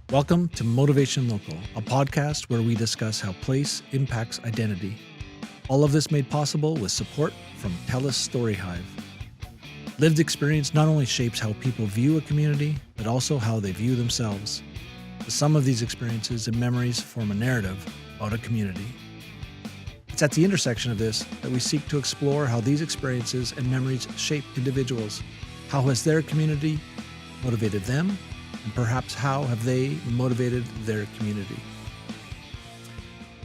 Welcome to Motivation Local, a podcast where we discuss how place impacts identity. All of this made possible with support from TELUS STORYHIVE. Lived experience not only shapes how people view a community, but also how they view themselves. The sum of these experiences and memories form a narrative about a community. It's at the intersection of this that we seek to explore how these experiences and memories shape individuals. How has their community motivated them? And perhaps how have they motivated their community?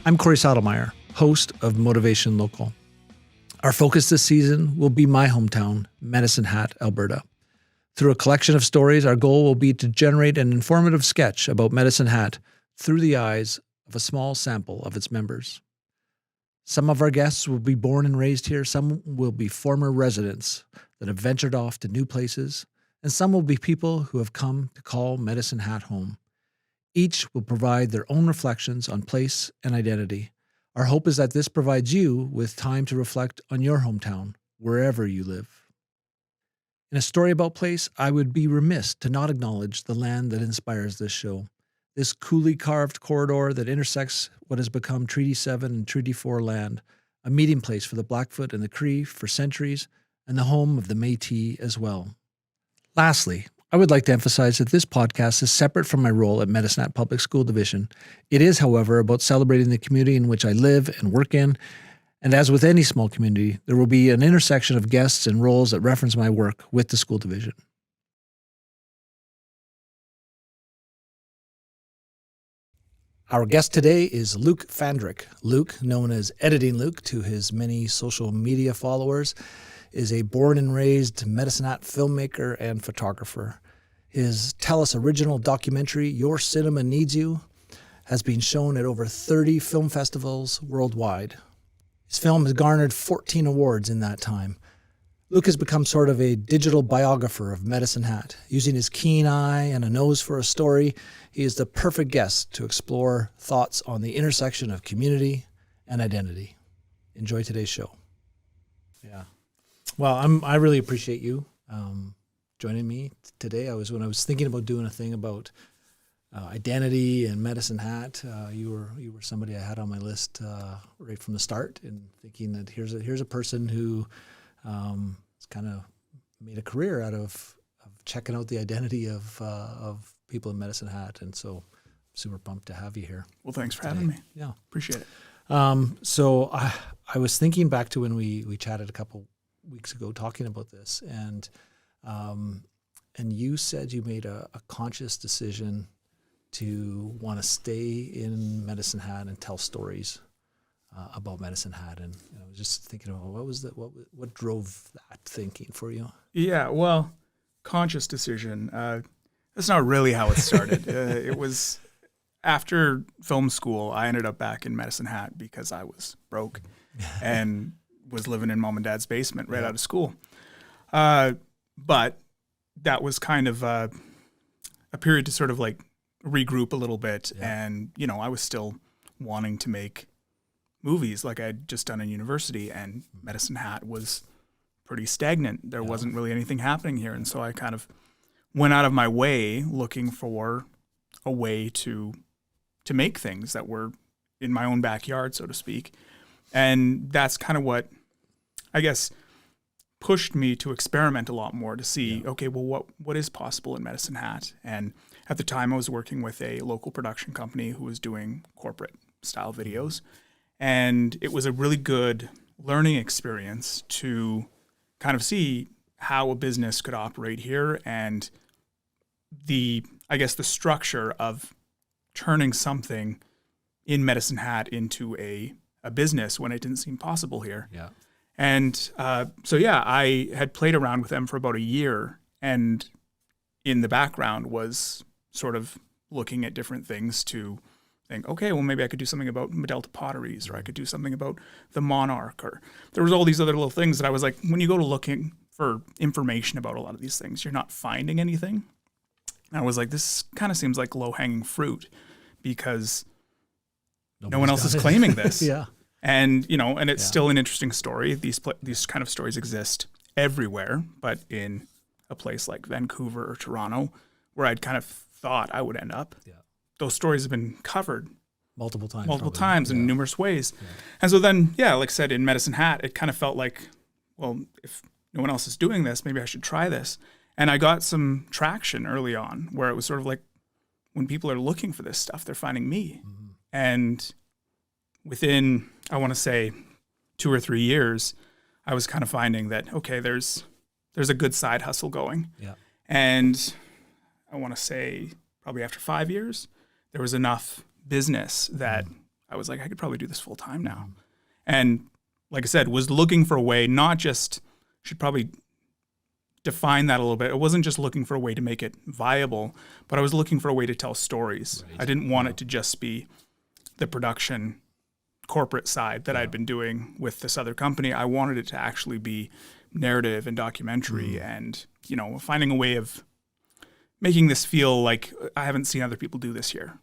I'm Corey Sadlemyer, host of Motivation Local. Our focus this season will be my hometown, Medicine Hat, Alberta. Through a collection of stories, our goal will be to generate an informative sketch about Medicine Hat through the eyes of a small sample of its members. Some of our guests will be born and raised here, some will be former residents that have ventured off to new places, and some will be people who have come to call Medicine Hat home. Each will provide their own reflections on place and identity. Our hope is that this provides you with time to reflect on your hometown, wherever you live. In a story about place, I would be remiss to not acknowledge the land that inspires this show. This coolly carved corridor that intersects what has become Treaty 7 and Treaty 4 land, a meeting place for the Blackfoot and the Cree for centuries, and the home of the Métis as well. Lastly, I would like to emphasize that this podcast is separate from my role at Medicine Hat Public School Division. It is, however, about celebrating the community in which I live and work in, and as with any small community, there will be an intersection of guests and roles that reference my work with the school division. Our guest today is Luke Fandrich. Luke, known as Editing Luke to his many social media followers, is a born and raised Medicine Hat filmmaker and photographer. His TELUS original documentary, Your Cinema Needs You, has been shown at over 30 film festivals worldwide. His film has garnered 14 awards in that time. Luke has become sort of a digital biographer of Medicine Hat. Using his keen eye and a nose for a story, he is the perfect guest to explore thoughts on the intersection of community and identity. Enjoy today's show. Yeah. Well, I really appreciate you joining me today. When I was thinking about doing a thing about identity and Medicine Hat, you were somebody I had on my list right from the start, and thinking that here's a person who has kind of made a career out of checking out the identity of people in Medicine Hat, and so I'm super pumped to have you here. Well, thanks for having me. Yeah, appreciate it. So I was thinking back to when we chatted a couple weeks ago talking about this, and you said you made a conscious decision to want to stay in Medicine Hat and tell stories about Medicine Hat, and I was just thinking about what drove that thinking for you? Yeah, well, conscious decision. That's not really how it started. It was after film school. I ended up back in Medicine Hat because I was broke and was living in mom and dad's basement right out of school. But that was kind of a period to sort of like regroup a little bit. Yeah. And, I was still wanting to make movies like I had just done in university, and Medicine Hat was pretty stagnant. There wasn't really anything happening here. And so I kind of went out of my way looking for a way to make things that were in my own backyard, so to speak. And that's kind of what, I guess, pushed me to experiment a lot more, to see, okay, well, what is possible in Medicine Hat? And at the time, I was working with a local production company who was doing corporate-style videos. And it was a really good learning experience to kind of see how a business could operate here, and the structure of turning something in Medicine Hat into a business when it didn't seem possible here. Yeah. And I had played around with them for about a year, and in the background was sort of looking at different things to think, okay, well, maybe I could do something about Medelta potteries, or I could do something about the Monarch, or there was all these other little things that I was like, when you go to looking for information about a lot of these things, you're not finding anything. And I was like, this kind of seems like low-hanging fruit because no one else is claiming this. Yeah. And, you know, and it's still an interesting story. These kind of stories exist everywhere, but in a place like Vancouver or Toronto, where I'd kind of thought I would end up, those stories have been covered multiple times in numerous ways. And so then, like I said, in Medicine Hat, it kind of felt like, well, if no one else is doing this, maybe I should try this. And I got some traction early on where it was sort of like, when people are looking for this stuff, they're finding me. And within, I want to say, 2 or 3 years, I was kind of finding that, okay, there's a good side hustle going. And I want to say probably after 5 years, there was enough business that I was like, I could probably do this full time now. And like I said, was looking for a way, not just, should probably define that a little bit. It wasn't just looking for a way to make it viable, but I was looking for a way to tell stories. I didn't want it to just be the production corporate side that I'd been doing with this other company. I wanted it to actually be narrative and documentary and, you know, finding a way of making this feel like I haven't seen other people do this here.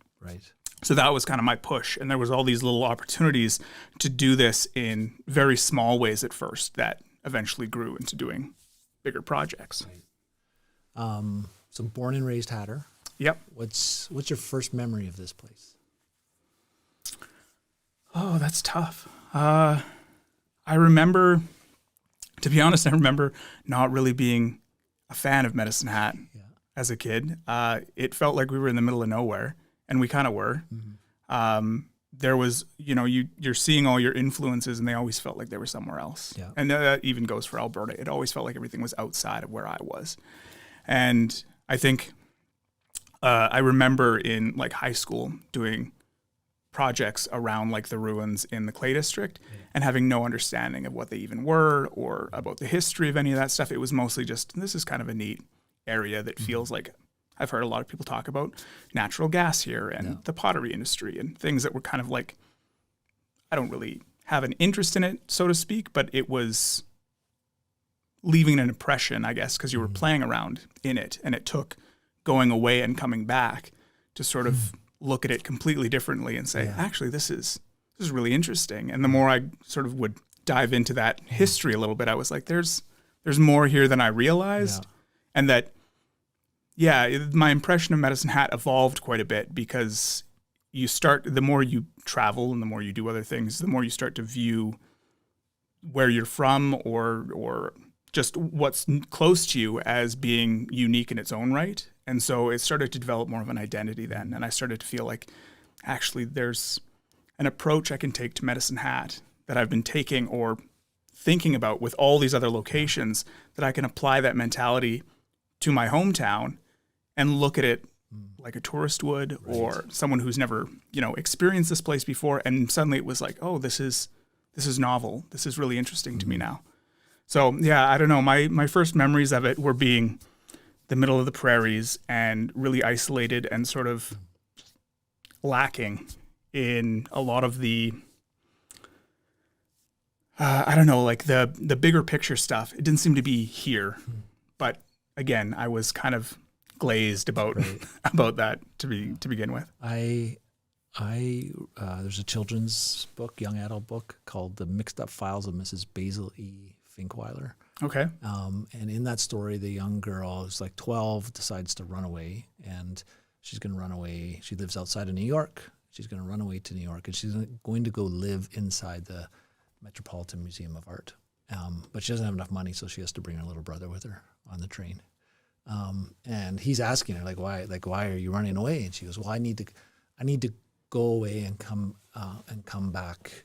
So that was kind of my push. And there was all these little opportunities to do this in very small ways at first that eventually grew into doing bigger projects. So born and raised Hatter. Yep. What's your first memory of this place? Oh, that's tough. I remember, to be honest, I remember not really being a fan of Medicine Hat as a kid. It felt like we were in the middle of nowhere. And we kind of were. There was, you know, you're seeing all your influences and they always felt like they were somewhere else. And that even goes for Alberta. It always felt like everything was outside of where I was. And I think I remember in like high school doing projects around like the ruins in the Clay District and having no understanding of what they even were or about the history of any of that stuff. It was mostly just, this is kind of a neat area that feels like, I've heard a lot of people talk about natural gas here and the pottery industry and things that were kind of like, I don't really have an interest in it, so to speak, but it was leaving an impression, I guess, because you were playing around in it. And it took going away and coming back to sort of look at it completely differently and say, actually, this is really interesting. And the more I sort of would dive into that history a little bit, I was like, there's more here than I realized. And that, my impression of Medicine Hat evolved quite a bit because the more you travel and the more you do other things, the more you start to view where you're from or just what's close to you as being unique in its own right. And so it started to develop more of an identity then. And I started to feel like, actually, there's an approach I can take to Medicine Hat that I've been taking or thinking about with all these other locations that I can apply that mentality to my hometown and look at it like a tourist would or someone who's never, you know, experienced this place before. And suddenly it was like, oh, this is novel. This is really interesting to me now. So, I don't know. My first memories of it were being the middle of the prairies and really isolated and sort of lacking in a lot of the, I don't know, like the bigger picture stuff. It didn't seem to be here. But again, I was kind of glazed about that to begin with. There's a children's book, young adult book called The Mixed Up Files of Mrs. Basil E. Finkweiler. Okay. And in that story, the young girl who's like 12 decides to run away, and she's going to run away. She lives outside of New York. She's going to run away to New York, and she's going to go live inside the Metropolitan Museum of Art. But she doesn't have enough money, so she has to bring her little brother with her on the train. And he's asking her, why are you running away? And she goes, well, I need to go away and come back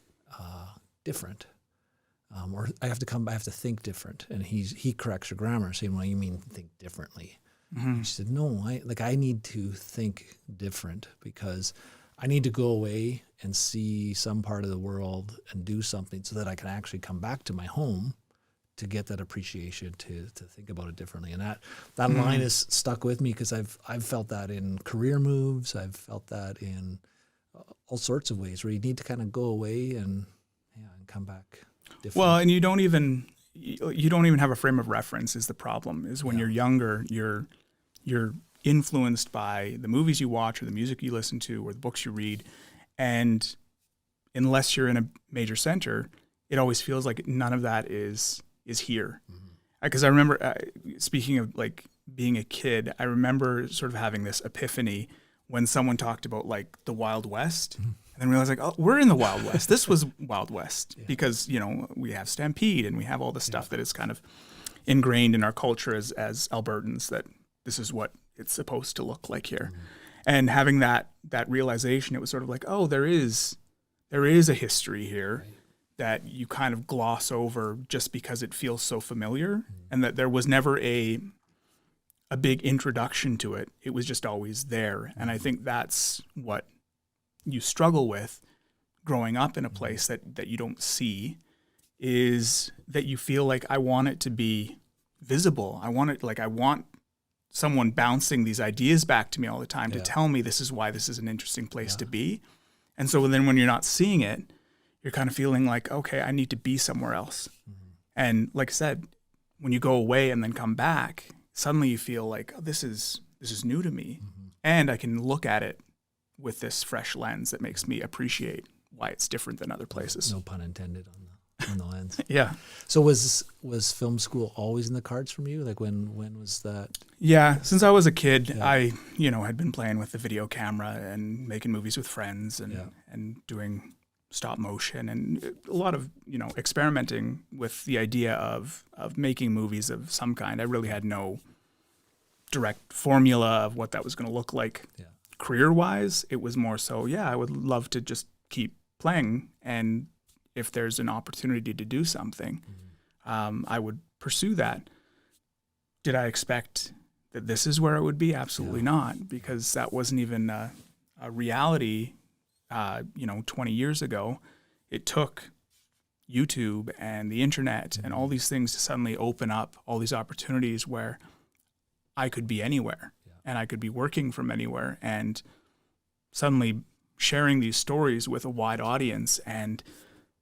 different. Or I have to think different. And he corrects her grammar, saying, well, you mean think differently. She said, no, I need to think different because I need to go away and see some part of the world and do something so that I can actually come back to my home to get that appreciation to think about it differently. And that line is stuck with me because I've felt that in career moves. I've felt that in all sorts of ways where you need to kind of go away and come back different. Well, and you don't even have a frame of reference is the problem. Is when you're younger, you're influenced by the movies you watch or the music you listen to or the books you read. And unless you're in a major center, it always feels like none of that is here. Because I remember, speaking of like being a kid, I remember sort of having this epiphany when someone talked about like the Wild West, and then realized like, oh, we're in the Wild West. This was Wild West because, you know, we have Stampede and we have all the stuff that is kind of ingrained in our culture as Albertans, that this is what it's supposed to look like here. And having that realization, it was sort of like, oh, there is a history here that you kind of gloss over just because it feels so familiar, and that there was never a big introduction to it. It was just always there. And I think that's what you struggle with growing up in a place that you don't see, is that you feel like, I want it to be visible. I want someone bouncing these ideas back to me all the time to tell me this is why this is an interesting place to be. And so then when you're not seeing it, you're kind of feeling like, okay, I need to be somewhere else. And like I said, when you go away and then come back, suddenly you feel like, oh, this is new to me. And I can look at it with this fresh lens that makes me appreciate why it's different than other places. No pun intended on the lens. Yeah. So was film school always in the cards from you? Like when was that? Yeah, since I was a kid, I had been playing with the video camera and making movies with friends and doing stop motion and a lot of experimenting with the idea of making movies of some kind. I really had no direct formula of what that was going to look like career-wise. It was more so, I would love to just keep playing, and if there's an opportunity to do something, I would pursue that. Did I expect that this is where it would be? Absolutely not, because that wasn't even a reality 20 years ago. It took YouTube and the internet and all these things to suddenly open up all these opportunities where I could be anywhere and I could be working from anywhere and suddenly sharing these stories with a wide audience. And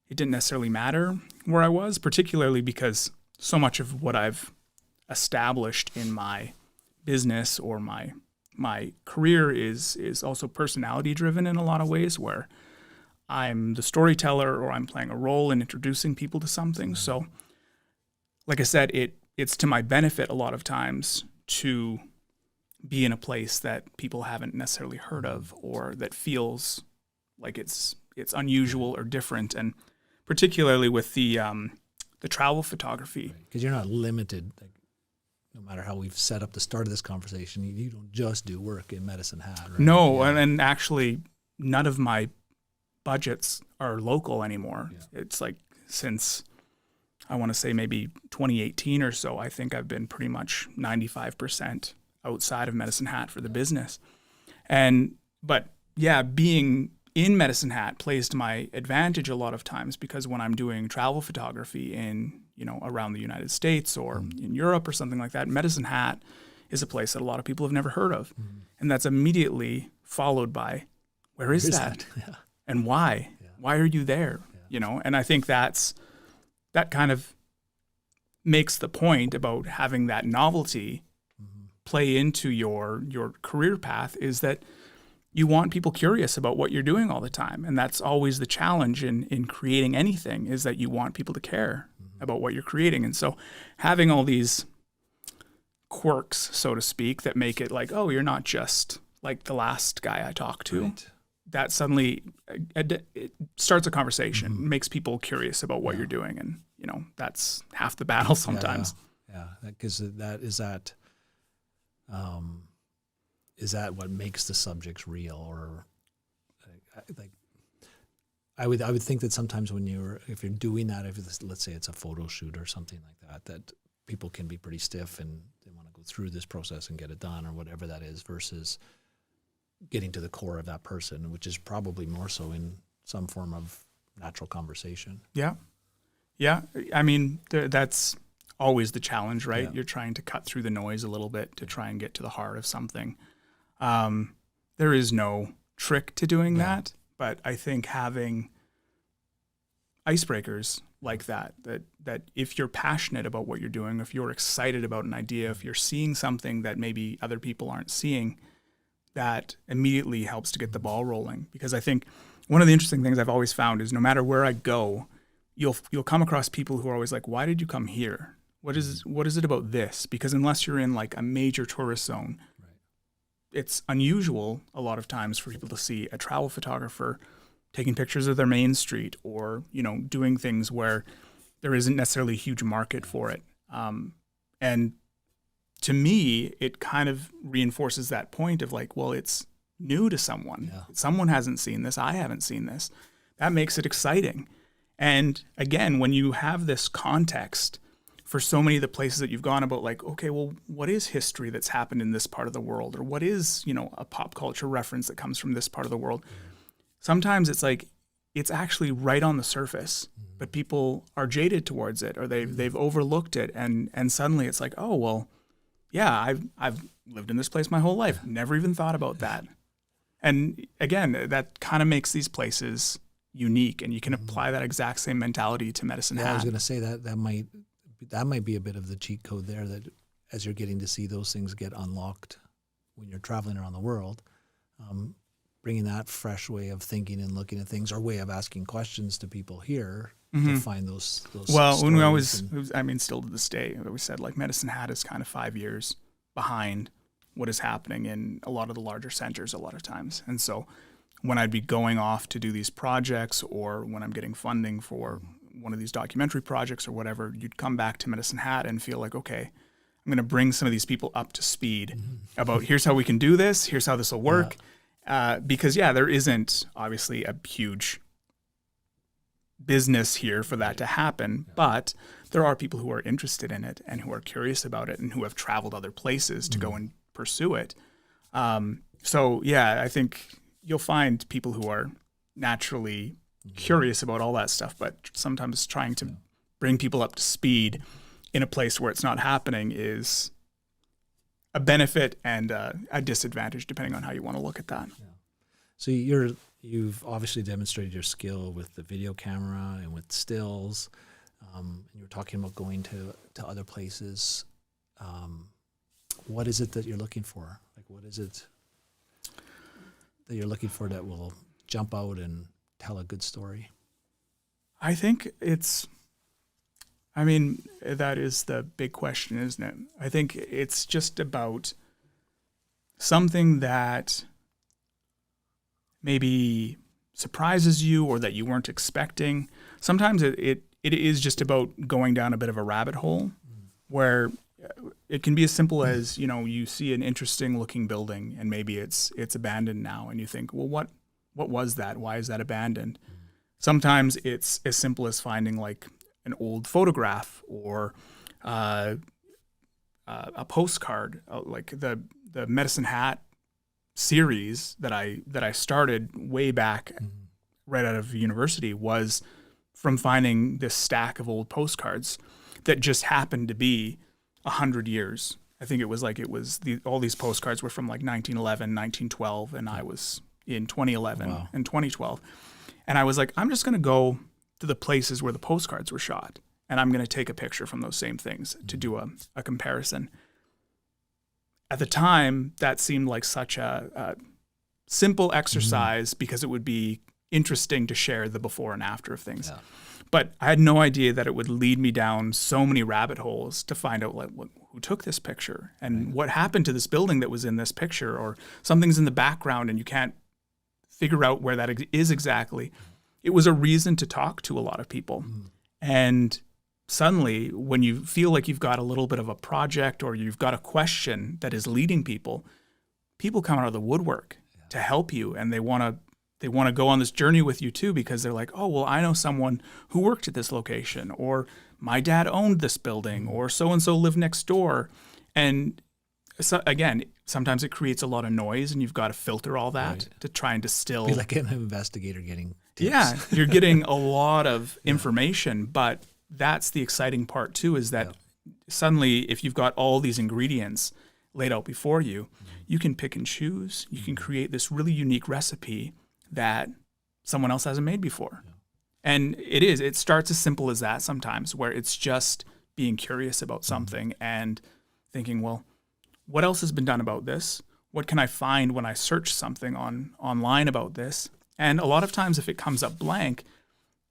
it didn't necessarily matter where I was, particularly because so much of what I've established in my business or my career is also personality driven in a lot of ways, where I'm the storyteller or I'm playing a role in introducing people to something. So like I said, it's to my benefit a lot of times to be in a place that people haven't necessarily heard of, or that feels like it's unusual or different. And particularly with the travel photography. Because you're not limited, like, no matter how we've set up the start of this conversation, you don't just do work in Medicine Hat, right? No, and actually none of my budgets are local anymore. It's like since, I want to say maybe 2018 or so, I think I've been pretty much 95% outside of Medicine Hat for the business. But being in Medicine Hat plays to my advantage a lot of times, because when I'm doing travel photography in, around the United States or in Europe or something like that, Medicine Hat is a place that a lot of people have never heard of. And that's immediately followed by, where is that? And why? Why are you there? And I think that kind of makes the point about having that novelty play into your career path, is that you want people curious about what you're doing all the time. And that's always the challenge in creating anything, is that you want people to care about what you're creating. And so having all these quirks, so to speak, that make it like, oh, you're not just like the last guy I talked to. Right. That suddenly it starts a conversation, makes people curious about what you're doing. And, that's half the battle sometimes. Yeah, because is that what makes the subjects real? Or like I would think that sometimes if you're doing that, let's say it's a photo shoot or something like that people can be pretty stiff and they want to go through this process and get it done or whatever that is, versus getting to the core of that person, which is probably more so in some form of natural conversation. Yeah. I mean, that's always the challenge, right? You're trying to cut through the noise a little bit to try and get to the heart of something. There is no trick to doing that, but I think having icebreakers like that if you're passionate about what you're doing, if you're excited about an idea, if you're seeing something that maybe other people aren't seeing, that immediately helps to get the ball rolling. Because I think one of the interesting things I've always found is no matter where I go, you'll come across people who are always like, why did you come here? What is it about this? Because unless you're in like a major tourist zone, it's unusual a lot of times for people to see a travel photographer taking pictures of their main street, or, you know, doing things where there isn't necessarily a huge market for it. And to me, it kind of reinforces that point of like, well, it's new to someone. Yeah. Someone hasn't seen this. I haven't seen this. That makes it exciting. And again, when you have this context for so many of the places that you've gone about, like, okay, well, what is history that's happened in this part of the world? Or what is, you know, a pop culture reference that comes from this part of the world? Sometimes it's like, it's actually right on the surface, but people are jaded towards it, or they've overlooked it. And suddenly it's like, oh, well, yeah, I've lived in this place my whole life. Never even thought about that. And again, that kind of makes these places unique, and you can apply that exact same mentality to Medicine Hat. I was going to say that might be a bit of the cheat code there, that as you're getting to see those things get unlocked when you're traveling around the world, bringing that fresh way of thinking and looking at things, or way of asking questions to people here to find those well, when we always, I mean, still to this day, we said like Medicine Hat is kind of 5 years behind what is happening in a lot of the larger centers a lot of times. And so when I'd be going off to do these projects, or when I'm getting funding for one of these documentary projects or whatever, you'd come back to Medicine Hat and feel like, okay, I'm going to bring some of these people up to speed about here's how we can do this, here's how this will work. Because there isn't obviously a huge business here for that to happen, but there are people who are interested in it and who are curious about it and who have traveled other places to go and pursue it. So I think you'll find people who are naturally curious about all that stuff, but sometimes trying to bring people up to speed in a place where it's not happening is a benefit and a disadvantage, depending on how you want to look at that. Yeah. So you've obviously demonstrated your skill with the video camera and with stills. And you were talking about going to other places. What is it that you're looking for? Like, what is it that you're looking for that will jump out and tell a good story? I think that is the big question, isn't it? I think it's just about something that maybe surprises you or that you weren't expecting. Sometimes it is just about going down a bit of a rabbit hole where it can be as simple as, you know, you see an interesting looking building and maybe it's abandoned now, and you think, well, what was that? Why is that abandoned? Sometimes it's as simple as finding like an old photograph or a postcard, like the Medicine Hat series that I started way back right out of university was from finding this stack of old postcards that just happened to be 100 years. I think all these postcards were from like 1911, 1912, and I was in 2011 and 2012. And I was like, I'm just going to go to the places where the postcards were shot, and I'm going to take a picture from those same things to do a comparison. At the time, that seemed like such a simple exercise because it would be interesting to share the before and after of things. Yeah. But I had no idea that it would lead me down so many rabbit holes to find out who took this picture and what happened to this building that was in this picture, or something's in the background and you can't figure out where that is exactly. It was a reason to talk to a lot of people. And suddenly, when you feel like you've got a little bit of a project or you've got a question that is leading people come out of the woodwork to help you, and they want to go on this journey with you too, because they're like, oh, well, I know someone who worked at this location, or my dad owned this building, or so-and-so lived next door. And so, again, sometimes it creates a lot of noise, and you've got to filter all that to try and distill. Be like an investigator getting tips. Yeah, you're getting a lot of information, but that's the exciting part too, is that suddenly if you've got all these ingredients laid out before you, you can pick and choose. You can create this really unique recipe that someone else hasn't made before. And it starts as simple as that sometimes, where it's just being curious about something and thinking, well, what else has been done about this? what can I find when I search something online about this? And a lot of times if it comes up blank,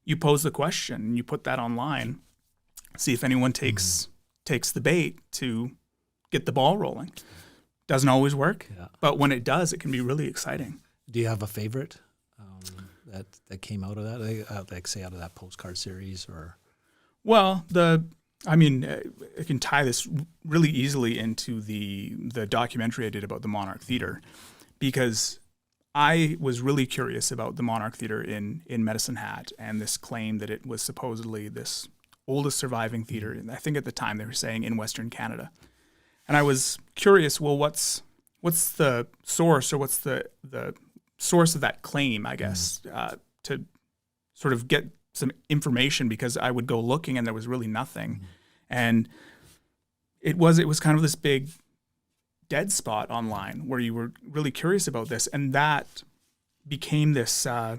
you pose the question, you put that online, see if anyone takes the bait to get the ball rolling. Doesn't always work, but when it does, it can be really exciting. Do you have a favorite that came out of that, like say out of that postcard series or? Well, I can tie this really easily into the documentary I did about the Monarch Theatre, because I was really curious about the Monarch Theatre in Medicine Hat and this claim that it was supposedly this oldest surviving theatre, and I think at the time they were saying in Western Canada. And I was curious, well, what's the source, or what's the source of that claim, I guess, to sort of get some information, because I would go looking and there was really nothing. And it was kind of this big dead spot online where you were really curious about this. And that became this, I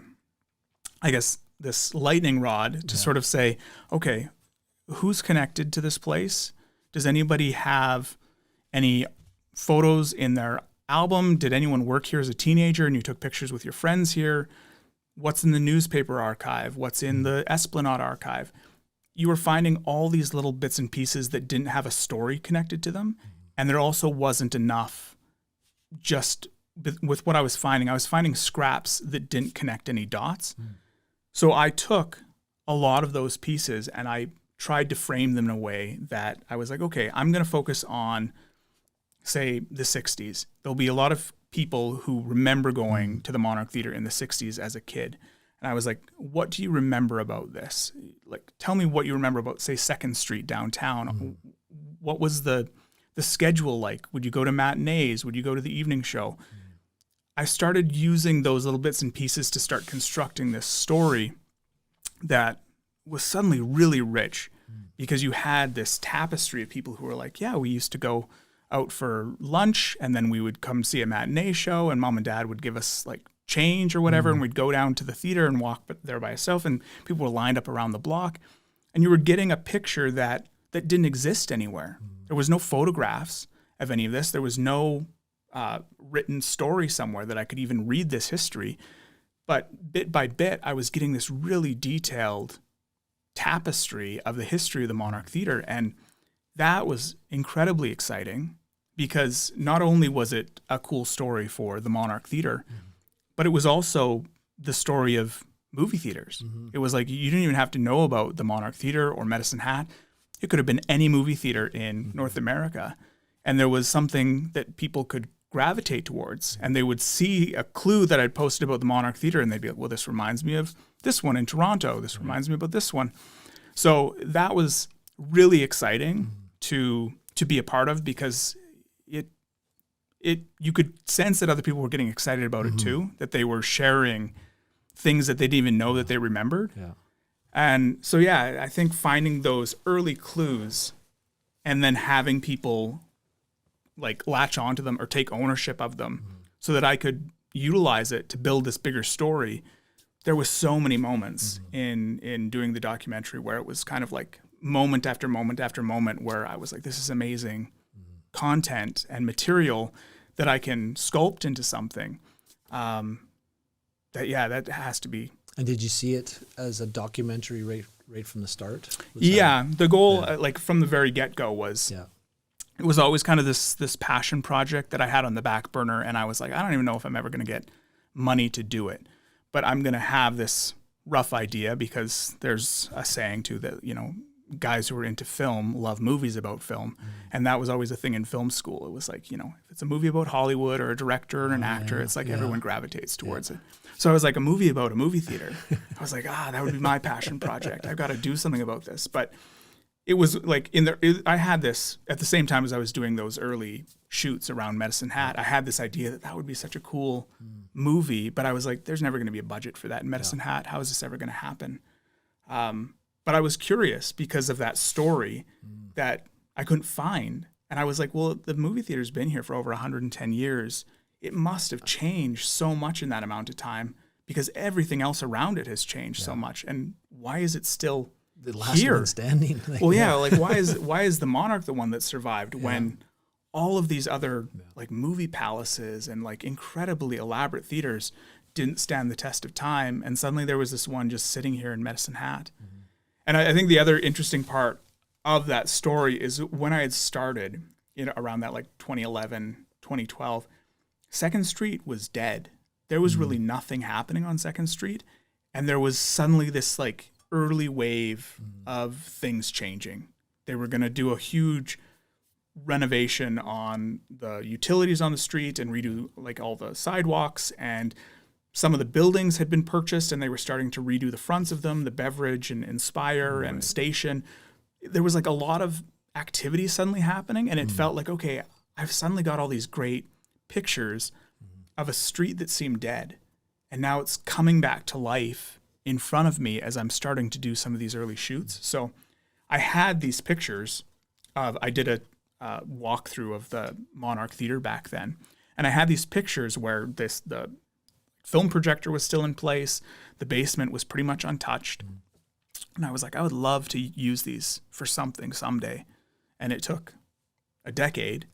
guess, this lightning rod to sort of say, okay, who's connected to this place? Does anybody have any photos in their album? Did anyone work here as a teenager and you took pictures with your friends here? What's in the newspaper archive? What's in the Esplanade archive? You were finding all these little bits and pieces that didn't have a story connected to them. And there also wasn't enough just with what I was finding scraps that didn't connect any dots. So I took a lot of those pieces and I tried to frame them in a way that I was like, okay, I'm going to focus on, say, the 60s. There'll be a lot of people who remember going to the Monarch Theatre in the 60s as a kid. And I was like, what do you remember about this? Like, tell me what you remember about, say, 2nd Street downtown. What was the schedule like? Would you go to matinees? Would you go to the evening show? I started using those little bits and pieces to start constructing this story that was suddenly really rich, because you had this tapestry of people who were like, yeah, we used to go out for lunch and then we would come see a matinee show and mom and dad would give us like change or whatever, and we'd go down to the theater and walk there by yourself, and people were lined up around the block, and you were getting a picture that didn't exist anywhere. There was no photographs of any of this. There was no written story somewhere that I could even read this history. But bit by bit, I was getting this really detailed tapestry of the history of the Monarch Theatre. And that was incredibly exciting, because not only was it a cool story for the Monarch Theatre, but it was also the story of movie theaters. It was like, you didn't even have to know about the Monarch Theatre or Medicine Hat. It could have been any movie theater in North America. And there was something that people could gravitate towards. And they would see a clue that I'd posted about the Monarch Theatre, and they'd be like, well, this reminds me of this one in Toronto. This reminds me about this one. So that was really exciting to be a part of, because you could sense that other people were getting excited about it too, that they were sharing things that they didn't even know that they remembered. And so, yeah, I think finding those early clues and then having people like latch onto them or take ownership of them so that I could utilize it to build this bigger story. There was so many moments in doing the documentary where it was kind of like moment after moment after moment where I was like, this is amazing content and material that I can sculpt into something. That has to be. And did you see it as a documentary right from the start? The goal, like from the very get-go, was it was always kind of this passion project that I had on the back burner, and I was like, I don't even know if I'm ever going to get money to do it, but I'm going to have this rough idea, because there's a saying too that, guys who are into film love movies about film. And that was always a thing in film school. It was like, if it's a movie about Hollywood or a director or an actor, it's like everyone gravitates towards it. So I was like, a movie about a movie theater. I was like, that would be my passion project. I've got to do something about this. But it was like I had this at the same time as I was doing those early shoots around Medicine Hat. I had this idea that would be such a cool movie, but I was like, there's never going to be a budget for that in Medicine Hat. How is this ever going to happen? But I was curious because of that story that I couldn't find. And I was like, well, the movie theater's been here for over 110 years. It must have changed so much in that amount of time, because everything else around it has changed so much. And why is it still the last here? One standing? Like, why is the Monarch the one that survived when all of these other like movie palaces and like incredibly elaborate theaters didn't stand the test of time. And suddenly there was this one just sitting here in Medicine Hat. Mm-hmm. And I think the other interesting part of that story is when I had started, around that like 2011, 2012, Second Street was dead. There was really nothing happening on Second Street. And there was suddenly this like early wave of things changing. They were going to do a huge renovation on the utilities on the street and redo like all the sidewalks, and some of the buildings had been purchased and they were starting to redo the fronts of them, the Beverage and Inspire and Station. There was like a lot of activity suddenly happening, and it felt like, okay, I've suddenly got all these great pictures of a street that seemed dead, and now it's coming back to life in front of me as I'm starting to do some of these early shoots. So I had these pictures I did a walkthrough of the Monarch Theatre back then, and I had these pictures where the film projector was still in place, the basement was pretty much untouched, and I was like, I would love to use these for something someday. And it took a decade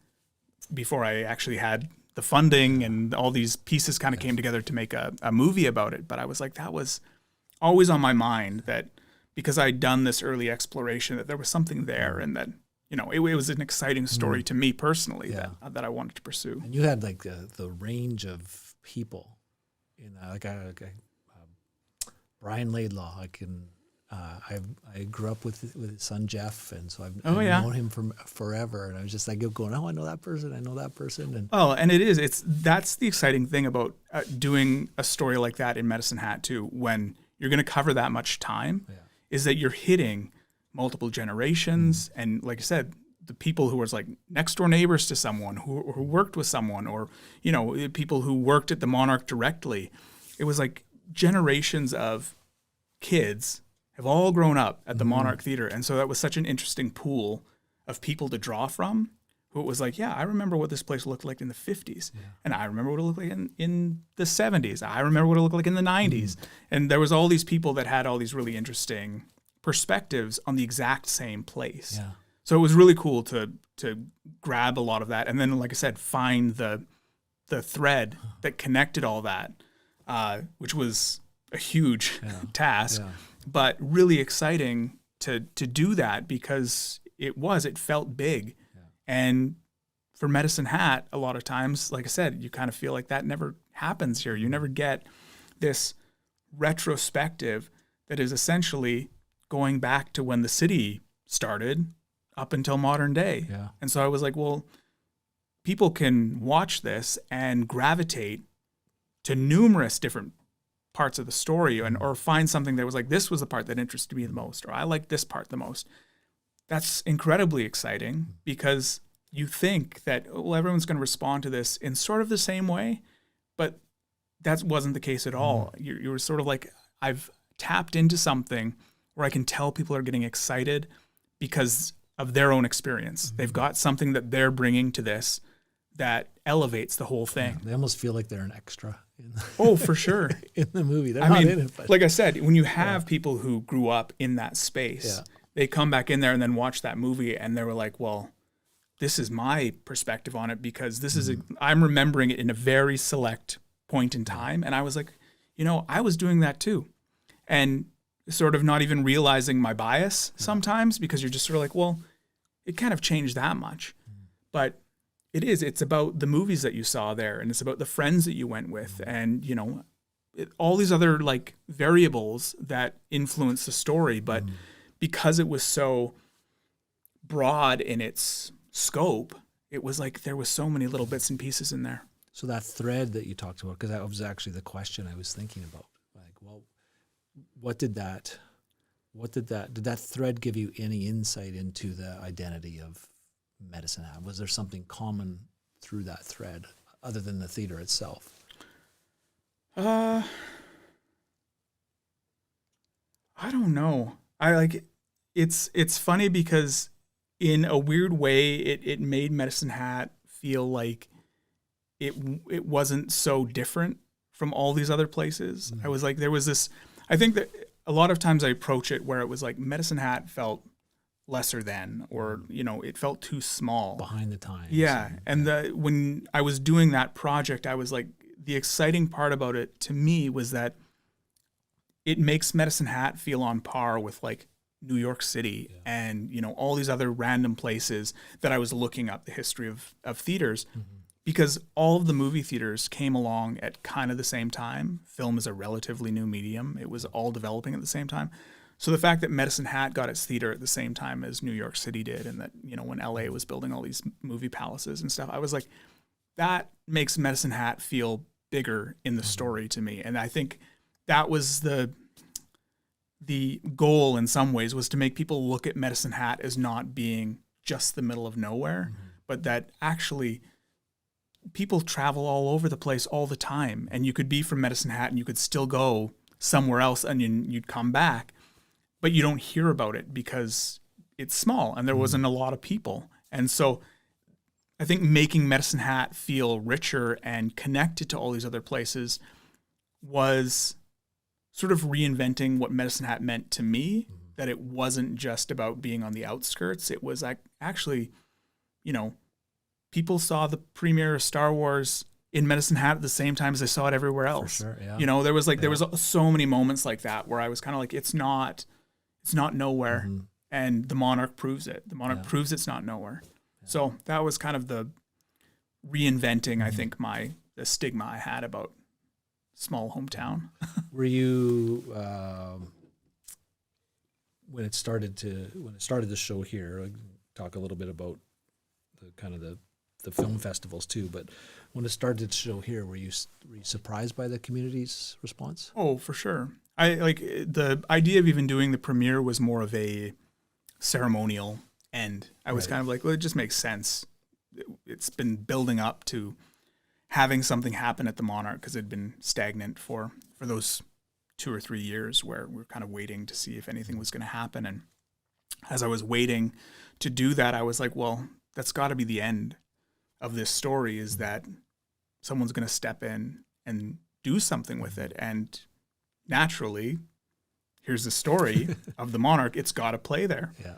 before I actually had the funding and all these pieces kind of came together to make a movie about it. But I was like, that was always on my mind, that because I'd done this early exploration, that there was something there, and that it was an exciting story to me personally that I wanted to pursue. And you had like the range of people in Brian Laidlaw. I grew up with his son Jeff, and so I've known him from forever. And I was just like going, I know that person, and that's the exciting thing about doing a story like that in Medicine Hat too. When you're going to cover that much time, is that you're hitting multiple generations, and like I said, the people who was like next door neighbors to someone who worked with someone, or people who worked at the Monarch directly. It was like generations of kids have all grown up at the Monarch Theatre, and so that was such an interesting pool of people to draw from. Who it was like, I remember what this place looked like in the 50s, and I remember what it looked like in the 70s. I remember what it looked like in the 90s, and there was all these people that had all these really interesting perspectives on the exact same place. Yeah. So it was really cool to grab a lot of that, and then, like I said, find the thread that connected all that, which was a huge task, but really exciting to do that, because it felt big. Yeah. And for Medicine Hat, a lot of times, like I said, you kind of feel like that never happens here. You never get this retrospective that is essentially going back to when the city started up until modern day. Yeah. And so I was like, well, people can watch this and gravitate to numerous different parts of the story, or find something that was like, this was the part that interested me the most, or I like this part the most. That's incredibly exciting, because you think that, everyone's going to respond to this in sort of the same way, but that wasn't the case at all. You were sort of like, I've tapped into something where I can tell people are getting excited because of their own experience. They've got something that they're bringing to this that elevates the whole thing. Yeah, they almost feel like they're an extra. For sure. In the movie. They're not in it. But like I said, when you have people who grew up in that space, they come back in there and then watch that movie, and they were like, well, this is my perspective on it, because this is I'm remembering it in a very select point in time. And I was like, I was doing that too. And sort of not even realizing my bias sometimes, because you're just sort of like, well, it kind of changed that much. But it's about the movies that you saw there, and it's about the friends that you went with, and all these other like variables that influence the story. But because it was so broad in its scope, it was like there was so many little bits and pieces in there. So that thread that you talked about, because that was actually the question I was thinking about. Like, well, did that thread give you any insight into the identity of Medicine Hat? Was there something common through that thread other than the theater itself? I don't know. It's funny, because in a weird way, it made Medicine Hat feel like it wasn't so different from all these other places. I was like, there was this, I think that a lot of times I approach it where it was like Medicine Hat felt lesser than, or, you know, it felt too small. Behind the times. Yeah. And when I was doing that project, I was like, the exciting part about it to me was that it makes Medicine Hat feel on par with like New York City and, you know, all these other random places that I was looking up the history of theaters, because all of the movie theaters came along at kind of the same time. Film is a relatively new medium. It was all developing at the same time. So the fact that Medicine Hat got its theater at the same time as New York City did, and that, you know, when LA was building all these movie palaces and stuff, I was like, that makes Medicine Hat feel bigger in the story to me. And I think that was the goal in some ways, was to make people look at Medicine Hat as not being just the middle of nowhere, but that actually people travel all over the place all the time. And you could be from Medicine Hat and you could still go somewhere else and you'd come back, but you don't hear about it because it's small and there wasn't a lot of people. And so I think making Medicine Hat feel richer and connected to all these other places was sort of reinventing what Medicine Hat meant to me, that it wasn't just about being on the outskirts. It was actually, you know, people saw the premiere of Star Wars in Medicine Hat at the same time as they saw it everywhere else. For sure, yeah. You know, there was so many moments like that where I was kind of like, it's not nowhere. And the Monarch proves it. The Monarch proves it's not nowhere. So that was kind of the reinventing, I think, the stigma I had about small hometown. Were you when it started the show here? Like, talk a little bit about the film festivals too. But when it started to show here, were you surprised by the community's response? Oh, for sure. I like the idea of even doing the premiere was more of a ceremonial end. I was kind of like, well, it just makes sense. It's been building up to having something happen at the Monarch because it'd been stagnant for those 2 or 3 years where we're kind of waiting to see if anything was going to happen. And as I was waiting to do that, I was like, well, that's got to be the end of this story, is that someone's going to step in and do something with it. And naturally, here's the story of the Monarch. It's got to play there. Yeah.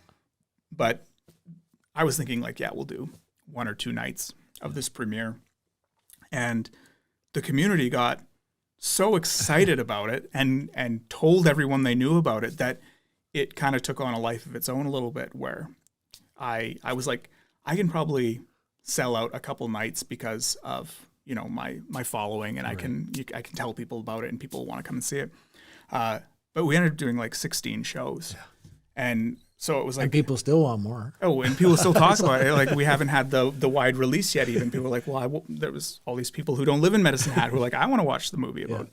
But I was thinking like, yeah, we'll do 1 or 2 nights of this premiere. And the community got so excited about it and told everyone they knew about it that it kind of took on a life of its own a little bit, where I was like, I can probably sell out a couple nights because of, you know, my following, and I can tell people about it and people want to come and see it. But we ended up doing like 16 shows. Yeah. And so it was like, and people still want more. Oh, and people still talk about it. Like, we haven't had the wide release yet. Even people were like, well, there was all these people who don't live in Medicine Hat who were like, I want to watch the movie about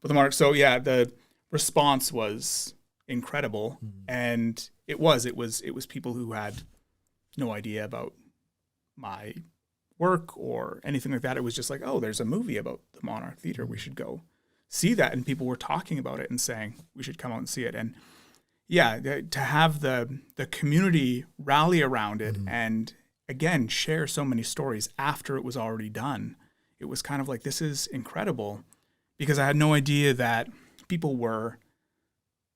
the Monarch. So yeah, the response was incredible, and it was people who had no idea about my work or anything like that. It was just like, oh, there's a movie about the Monarch Theatre. We should go see that. And people were talking about it and saying we should come out and see it. And yeah, to have the community rally around it and, again, share so many stories after it was already done, it was kind of like, this is incredible, because I had no idea that people were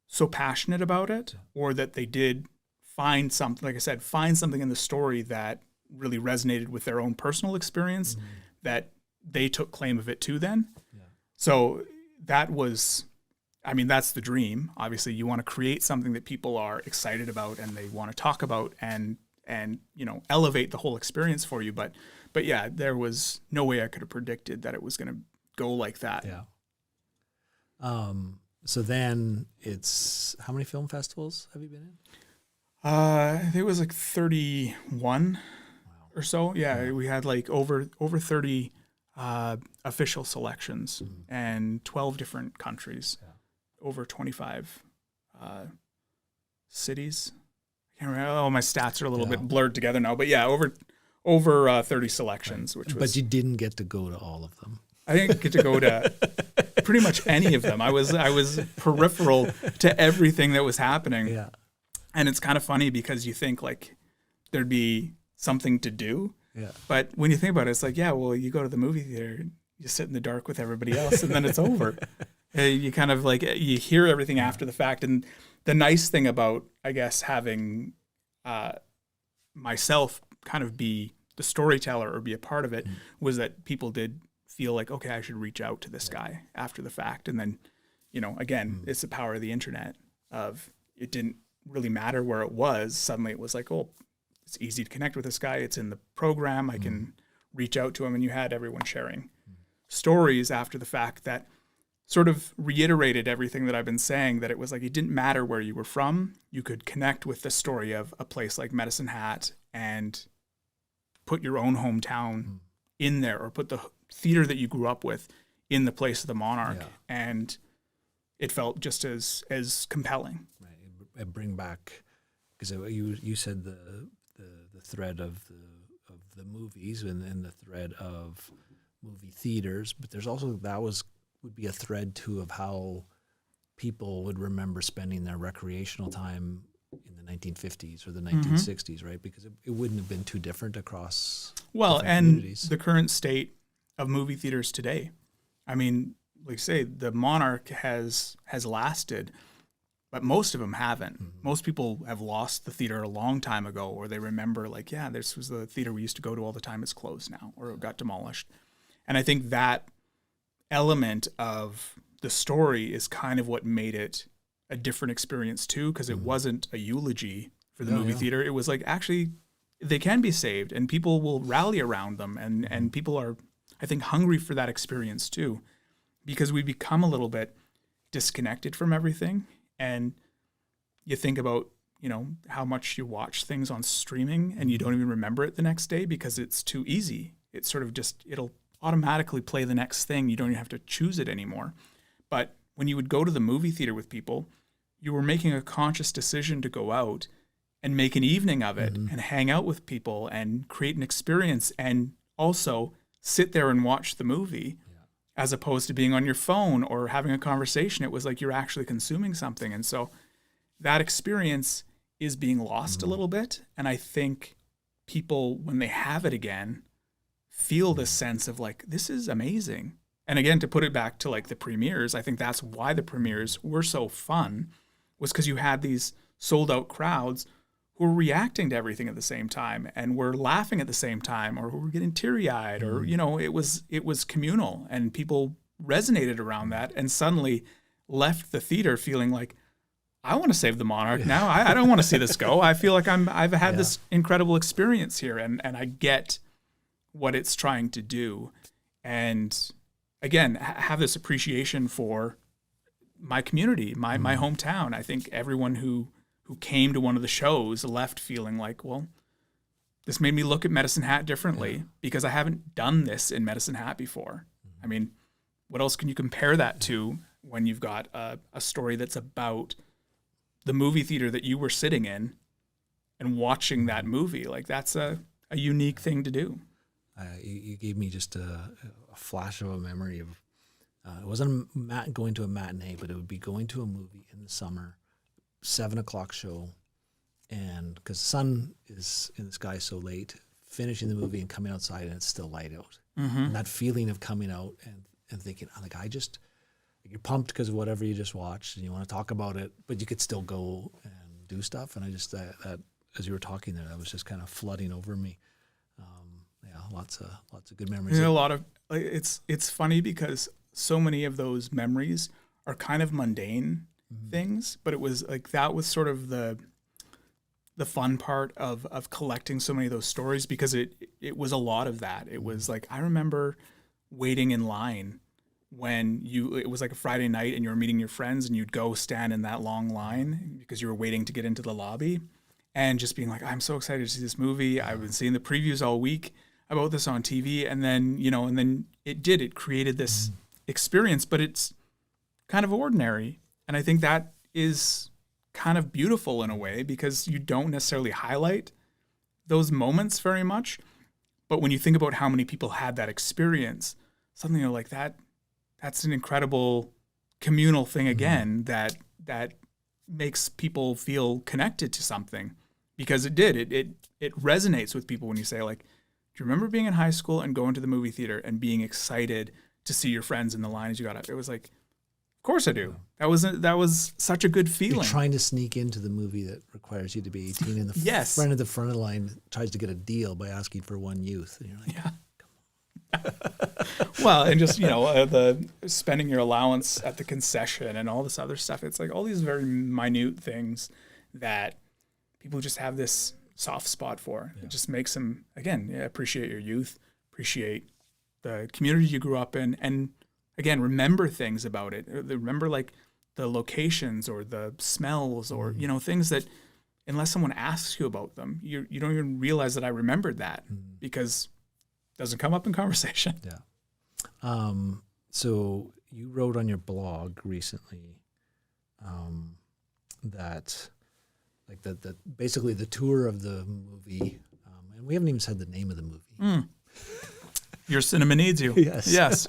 so passionate about it, or that they did find something, like I said, find something in the story that really resonated with their own personal experience, that they took claim of it too then. Yeah. So that was... I mean, that's the dream. Obviously, you want to create something that people are excited about and they want to talk about and you know, elevate the whole experience for you. But yeah, there was no way I could have predicted that it was going to go like that. Yeah. So then it's, how many film festivals have you been in? I think it was like 31 or so. Yeah, we had like over 30 official selections and 12 different countries. Yeah. Over 25 cities. I can't remember. Oh, my stats are a little bit blurred together now. But yeah, over 30 selections. Which was, but you didn't get to go to all of them. I didn't get to go to pretty much any of them. I was peripheral to everything that was happening. Yeah. And it's kind of funny because you think like there'd be something to do. Yeah. But when you think about it, it's like, yeah, well, you go to the movie theater, you sit in the dark with everybody else, and then it's over. You kind of like, you hear everything after the fact. And the nice thing about, I guess, having myself kind of be the storyteller or be a part of it was that people did feel like, okay, I should reach out to this guy after the fact. And then, again, it's the power of the internet of it didn't really matter where it was. Suddenly it was like, oh, it's easy to connect with this guy. It's in the program. I can reach out to him. And you had everyone sharing stories after the fact that sort of reiterated everything that I've been saying, that it was like it didn't matter where you were from. You could connect with the story of a place like Medicine Hat and put your own hometown in there, or put the theater that you grew up with in the place of the Monarch. Yeah. And it felt just as compelling. Right. And bring back, because you said the thread of the movies and the thread of movie theaters, but there's also would be a thread too of how people would remember spending their recreational time in the 1950s or the 1960s, right? Because it wouldn't have been too different across different communities. The current state of movie theaters today. I mean, like I say, the Monarch has lasted, but most of them haven't. Most people have lost the theater a long time ago, or they remember like, yeah, this was the theater we used to go to all the time. It's closed now, or it got demolished. And I think that element of the story is kind of what made it a different experience too, because it wasn't a eulogy for the movie theater. It was like, actually, they can be saved, and people will rally around them, and people are, I think, hungry for that experience too, because we become a little bit disconnected from everything. And you think about, how much you watch things on streaming and you don't even remember it the next day because it's too easy. It's sort of just, it'll automatically play the next thing. You don't even have to choose it anymore. But when you would go to the movie theater with people, you were making a conscious decision to go out and make an evening of it and hang out with people and create an experience, and also sit there and watch the movie as opposed to being on your phone or having a conversation. It was like you're actually consuming something. And so that experience is being lost a little bit. And I think people, when they have it again, feel this sense of like, this is amazing. And again, to put it back to like the premieres, I think that's why the premieres were so fun, was because you had these sold out crowds who were reacting to everything at the same time and were laughing at the same time, or who were getting teary eyed, or, it was communal, and people resonated around that and suddenly left the theater feeling like, I want to save the Monarch now. I don't want to see this go. I feel like I've had this incredible experience here, and I get what it's trying to do. And again, have this appreciation for my community, my hometown. I think everyone who came to one of the shows left feeling like, well, this made me look at Medicine Hat differently because I haven't done this in Medicine Hat before. I mean, what else can you compare that to when you've got a story that's about the movie theater that you were sitting in and watching that movie? Like, that's a unique thing to do. You gave me just a flash of a memory of, it wasn't going to a matinee, but it would be going to a movie in the summer, 7:00 show. And because the sun is in the sky so late, finishing the movie and coming outside and it's still light out. And that feeling of coming out and thinking, like, you're pumped because of whatever you just watched and you want to talk about it, but you could still go and do stuff. And I just, that as you were talking there, that was just kind of flooding over me. Lots of good memories. A lot of, like, it's funny because so many of those memories are kind of mundane things, but it was like, that was sort of the fun part of collecting so many of those stories, because it was a lot of that. It was like, I remember waiting in line when it was like a Friday night and you were meeting your friends and you'd go stand in that long line because you were waiting to get into the lobby, and just being like, I'm so excited to see this movie. I've been seeing the previews all week about this on TV. And then, it created this experience, but it's kind of ordinary. And I think that is kind of beautiful in a way, because you don't necessarily highlight those moments very much. But when you think about how many people had that experience, suddenly you're like, that's an incredible communal thing again, that makes people feel connected to something, because it resonates with people when you say, like, do you remember being in high school and going to the movie theater and being excited to see your friends in the line as you got up? It was like, Of course I do. That was such a good feeling. You're trying to sneak into the movie that requires you to be 18, and the Yes. friend at the front of the line tries to get a deal by asking for one youth. And you're like, Yeah. Well, and just, the spending your allowance at the concession and all this other stuff. It's like all these very minute things that people just have this soft spot for. Yeah. It just makes them, again, appreciate your youth, appreciate the community you grew up in, and again, remember things about it. Remember like the locations or the smells or, things that unless someone asks you about them, you don't even realize that I remembered that because doesn't come up in conversation. Yeah. So you wrote on your blog recently that like the basically the tour of the movie, and we haven't even said the name of the movie. Your cinema needs you. Yes.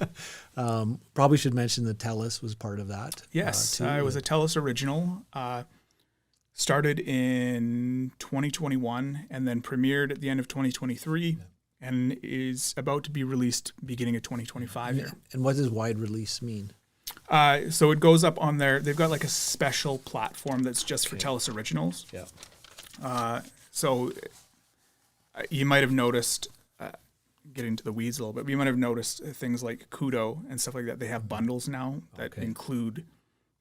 Probably should mention that TELUS was part of that. Yes, it was a TELUS original. Started in 2021 and then premiered at the end of 2023. Yeah. And is about to be released beginning of 2025 here. And what does wide release mean? So it goes up on their, they've got like a special platform that's just for TELUS Originals. Yeah. So you might have noticed, getting into the weeds a little bit, but you might have noticed things like Kudo and stuff like that. They have bundles now that include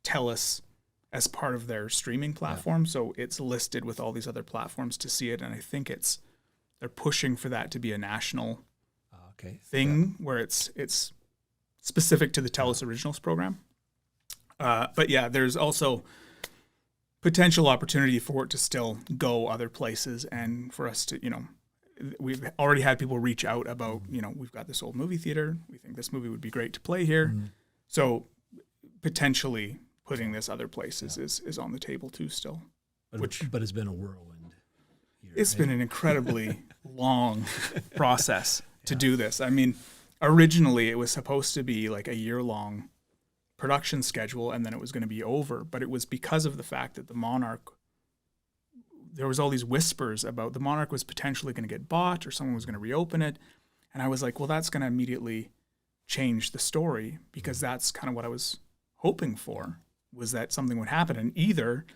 TELUS as part of their streaming platform. Yeah. So it's listed with all these other platforms to see it. And I think they're pushing for that to be a national thing where it's specific to the TELUS Originals program. But yeah, there's also potential opportunity for it to still go other places and for us to, we've already had people reach out about, we've got this old movie theater. We think this movie would be great to play here. Mm-hmm. So potentially putting this other places is on the table too still. But it's been a whirlwind. It's been an incredibly long process to do this. I mean, originally it was supposed to be like a year-long production schedule and then it was going to be over. But it was because of the fact that the Monarch, there was all these whispers about the Monarch was potentially going to get bought or someone was going to reopen it. And I was like, well, that's going to immediately change the story because that's kind of what I was hoping for, was that something would happen. And either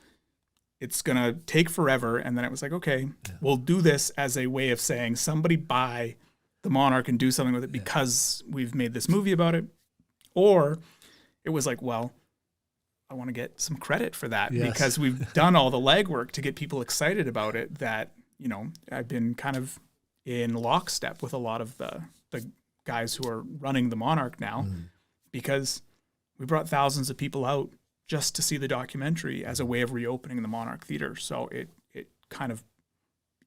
it's going to take forever. And then it was like, okay, we'll do this as a way of saying somebody buy the Monarch and do something with it because we've made this movie about it. Or it was like, well, I want to get some credit for that because we've done all the legwork to get people excited about it that, I've been kind of in lockstep with a lot of the guys who are running the Monarch now because we brought thousands of people out just to see the documentary as a way of reopening the Monarch Theatre. So it kind of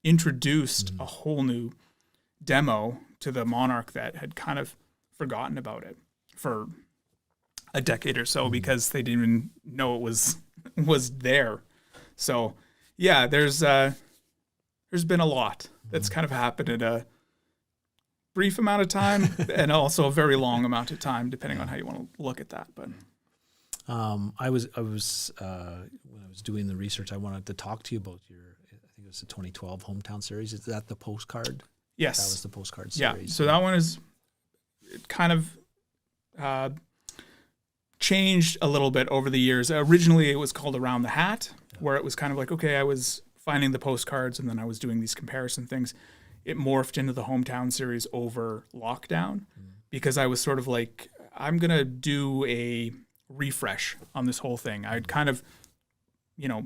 introduced a whole new demo to the Monarch that had kind of forgotten about it for a decade or so because they didn't even know it was there. So yeah, there's been a lot that's kind of happened in a brief amount of time and also a very long amount of time, depending on how you want to look at that. But I was when I was doing the research, I wanted to talk to you about your, I think it was the 2012 Hometown series. Is that the postcard? Yes. That was the postcard series. Yeah. So that one is kind of changed a little bit over the years. Originally, it was called Around the Hat, where it was kind of like, okay, I was finding the postcards and then I was doing these comparison things. It morphed into the Hometown series over lockdown because I was sort of like, I'm going to do a refresh on this whole thing. I'd kind of,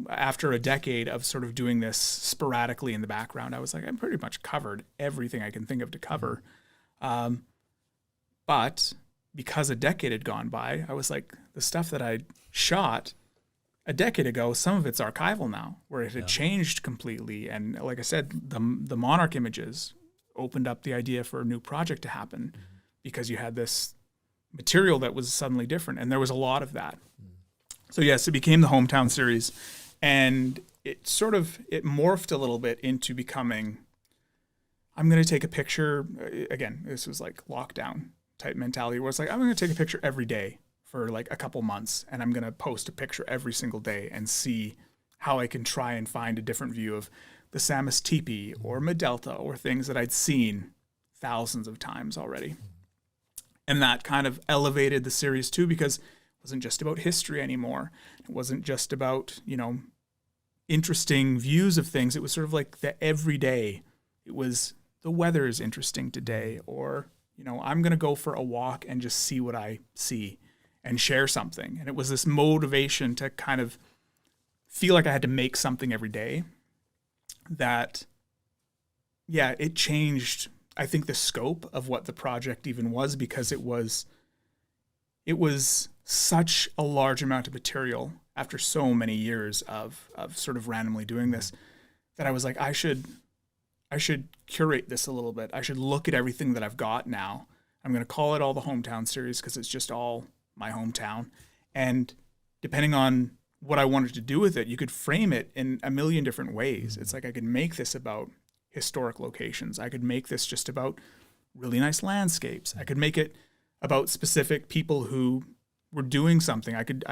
after a decade of sort of doing this sporadically in the background, I was like, I'm pretty much covered everything I can think of to cover. But because a decade had gone by, I was like, the stuff that I shot a decade ago, some of it's archival now, where it had changed completely. And like I said, the Monarch images opened up the idea for a new project to happen because you had this material that was suddenly different. And there was a lot of that. So yes, it became the Hometown series. And it morphed a little bit into becoming, I'm going to take a picture. Again, this was like lockdown type mentality where it's like, I'm going to take a picture every day for like a couple months, and I'm going to post a picture every single day and see how I can try and find a different view of the Samus Teepee or Medelta or things that I'd seen thousands of times already. And that kind of elevated the series too, because wasn't just about history anymore. It wasn't just about, interesting views of things. It was sort of like the everyday. It was the weather is interesting today, or, I'm going to go for a walk and just see what I see and share something. And it was this motivation to kind of feel like I had to make something every day that, it changed, I think, the scope of what the project even was, because it was such a large amount of material after so many years of sort of randomly doing this, that I was like, I should curate this a little bit. I should look at everything that I've got now. I'm going to call it all the hometown series because it's just all my hometown. And depending on what I wanted to do with it, you could frame it in a million different ways. It's like I could make this about historic locations. I could make this just about really nice landscapes. I could make it about specific people who were doing something. I could,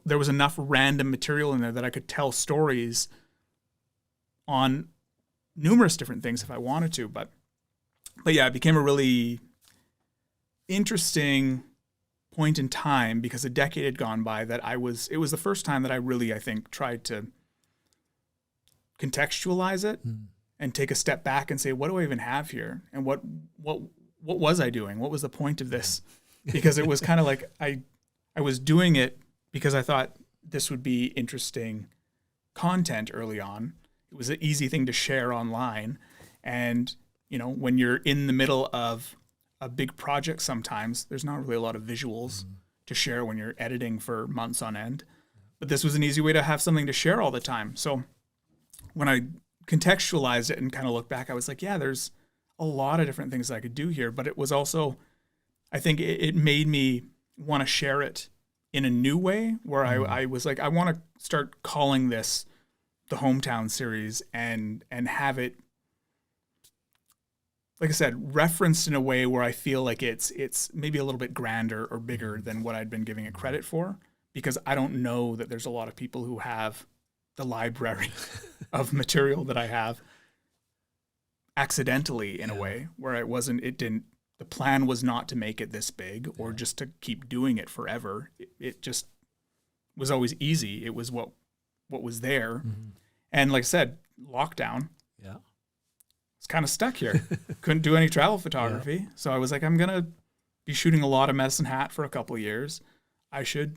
there was enough random material in there that I could tell stories on numerous different things if I wanted to. But yeah, it became a really interesting point in time because a decade had gone by that it was the first time that I really, I think, tried to contextualize it and take a step back and say, what do I even have here? And what was I doing? What was the point of this? Because it was kind of like I was doing it because I thought this would be interesting content early on. It was an easy thing to share online. And, when you're in the middle of a big project, sometimes there's not really a lot of visuals to share when you're editing for months on end. But this was an easy way to have something to share all the time. So when I contextualized it and kind of looked back, I was like, there's a lot of different things I could do here. But it was also, I think it made me want to share it in a new way where I was like, I want to start calling this the hometown series and have it, like I said, referenced in a way where I feel like it's maybe a little bit grander or bigger than what I'd been giving it credit for, because I don't know that there's a lot of people who have the library of material that I have accidentally in a way where the plan was not to make it this big or just to keep doing it forever. It just was always easy. It was what was there. Mm-hmm. And like I said, lockdown. Yeah. It's kind of stuck here. Couldn't do any travel photography. Yeah. So I was like, I'm going to be shooting a lot of Medicine Hat for a couple of years. I should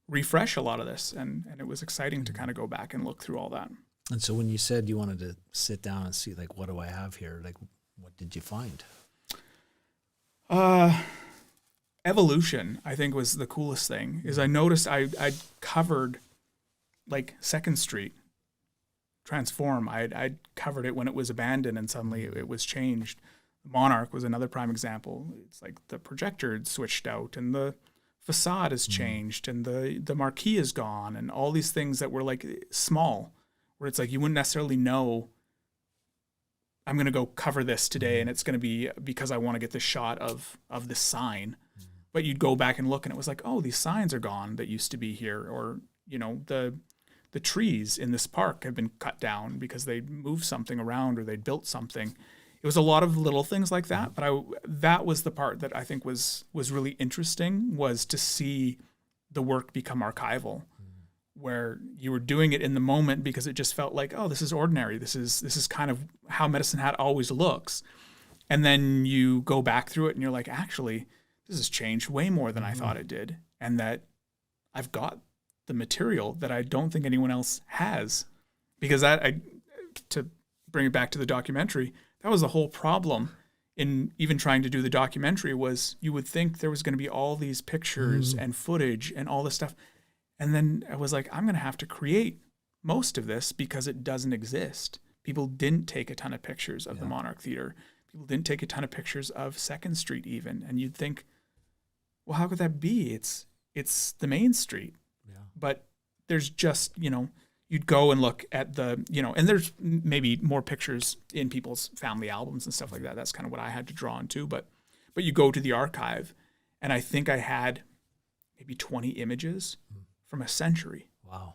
refresh a lot of this. And it was exciting to kind of go back and look through all that. And so when you said you wanted to sit down and see, like, what do I have here? Like, what did you find? Evolution, I think, was the coolest thing. Is I noticed I'd covered like 2nd Street transform. I'd covered it when it was abandoned and suddenly it was changed. Monarch was another prime example. It's like the projector had switched out and the facade has changed and the marquee is gone and all these things that were like small, where it's like you wouldn't necessarily know, I'm going to go cover this today and it's going to be because I want to get this shot of this sign. But you'd go back and look and it was like, oh, these signs are gone that used to be here. Or, the trees in this park have been cut down because they moved something around or they built something. It was a lot of little things like that. But that was the part that I think was really interesting, was to see the work become archival, where you were doing it in the moment because it just felt like, oh, this is ordinary. This is kind of how Medicine Hat always looks. And then you go back through it and you're like, actually, this has changed way more than I thought it did. And that I've got the material that I don't think anyone else has. Because to bring it back to the documentary, that was the whole problem in even trying to do the documentary, was you would think there was going to be all these pictures and footage and all this stuff. And then I was like, I'm going to have to create most of this because it doesn't exist. People didn't take a ton of pictures of the Monarch Theatre. People didn't take a ton of pictures of 2nd Street even. And you'd think, well, how could that be? It's the main street. Yeah. But there's just, you'd go and look at the, and there's maybe more pictures in people's family albums and stuff like that. That's kind of what I had to draw on too. But you go to the archive and I think I had maybe 20 images from a century. Wow.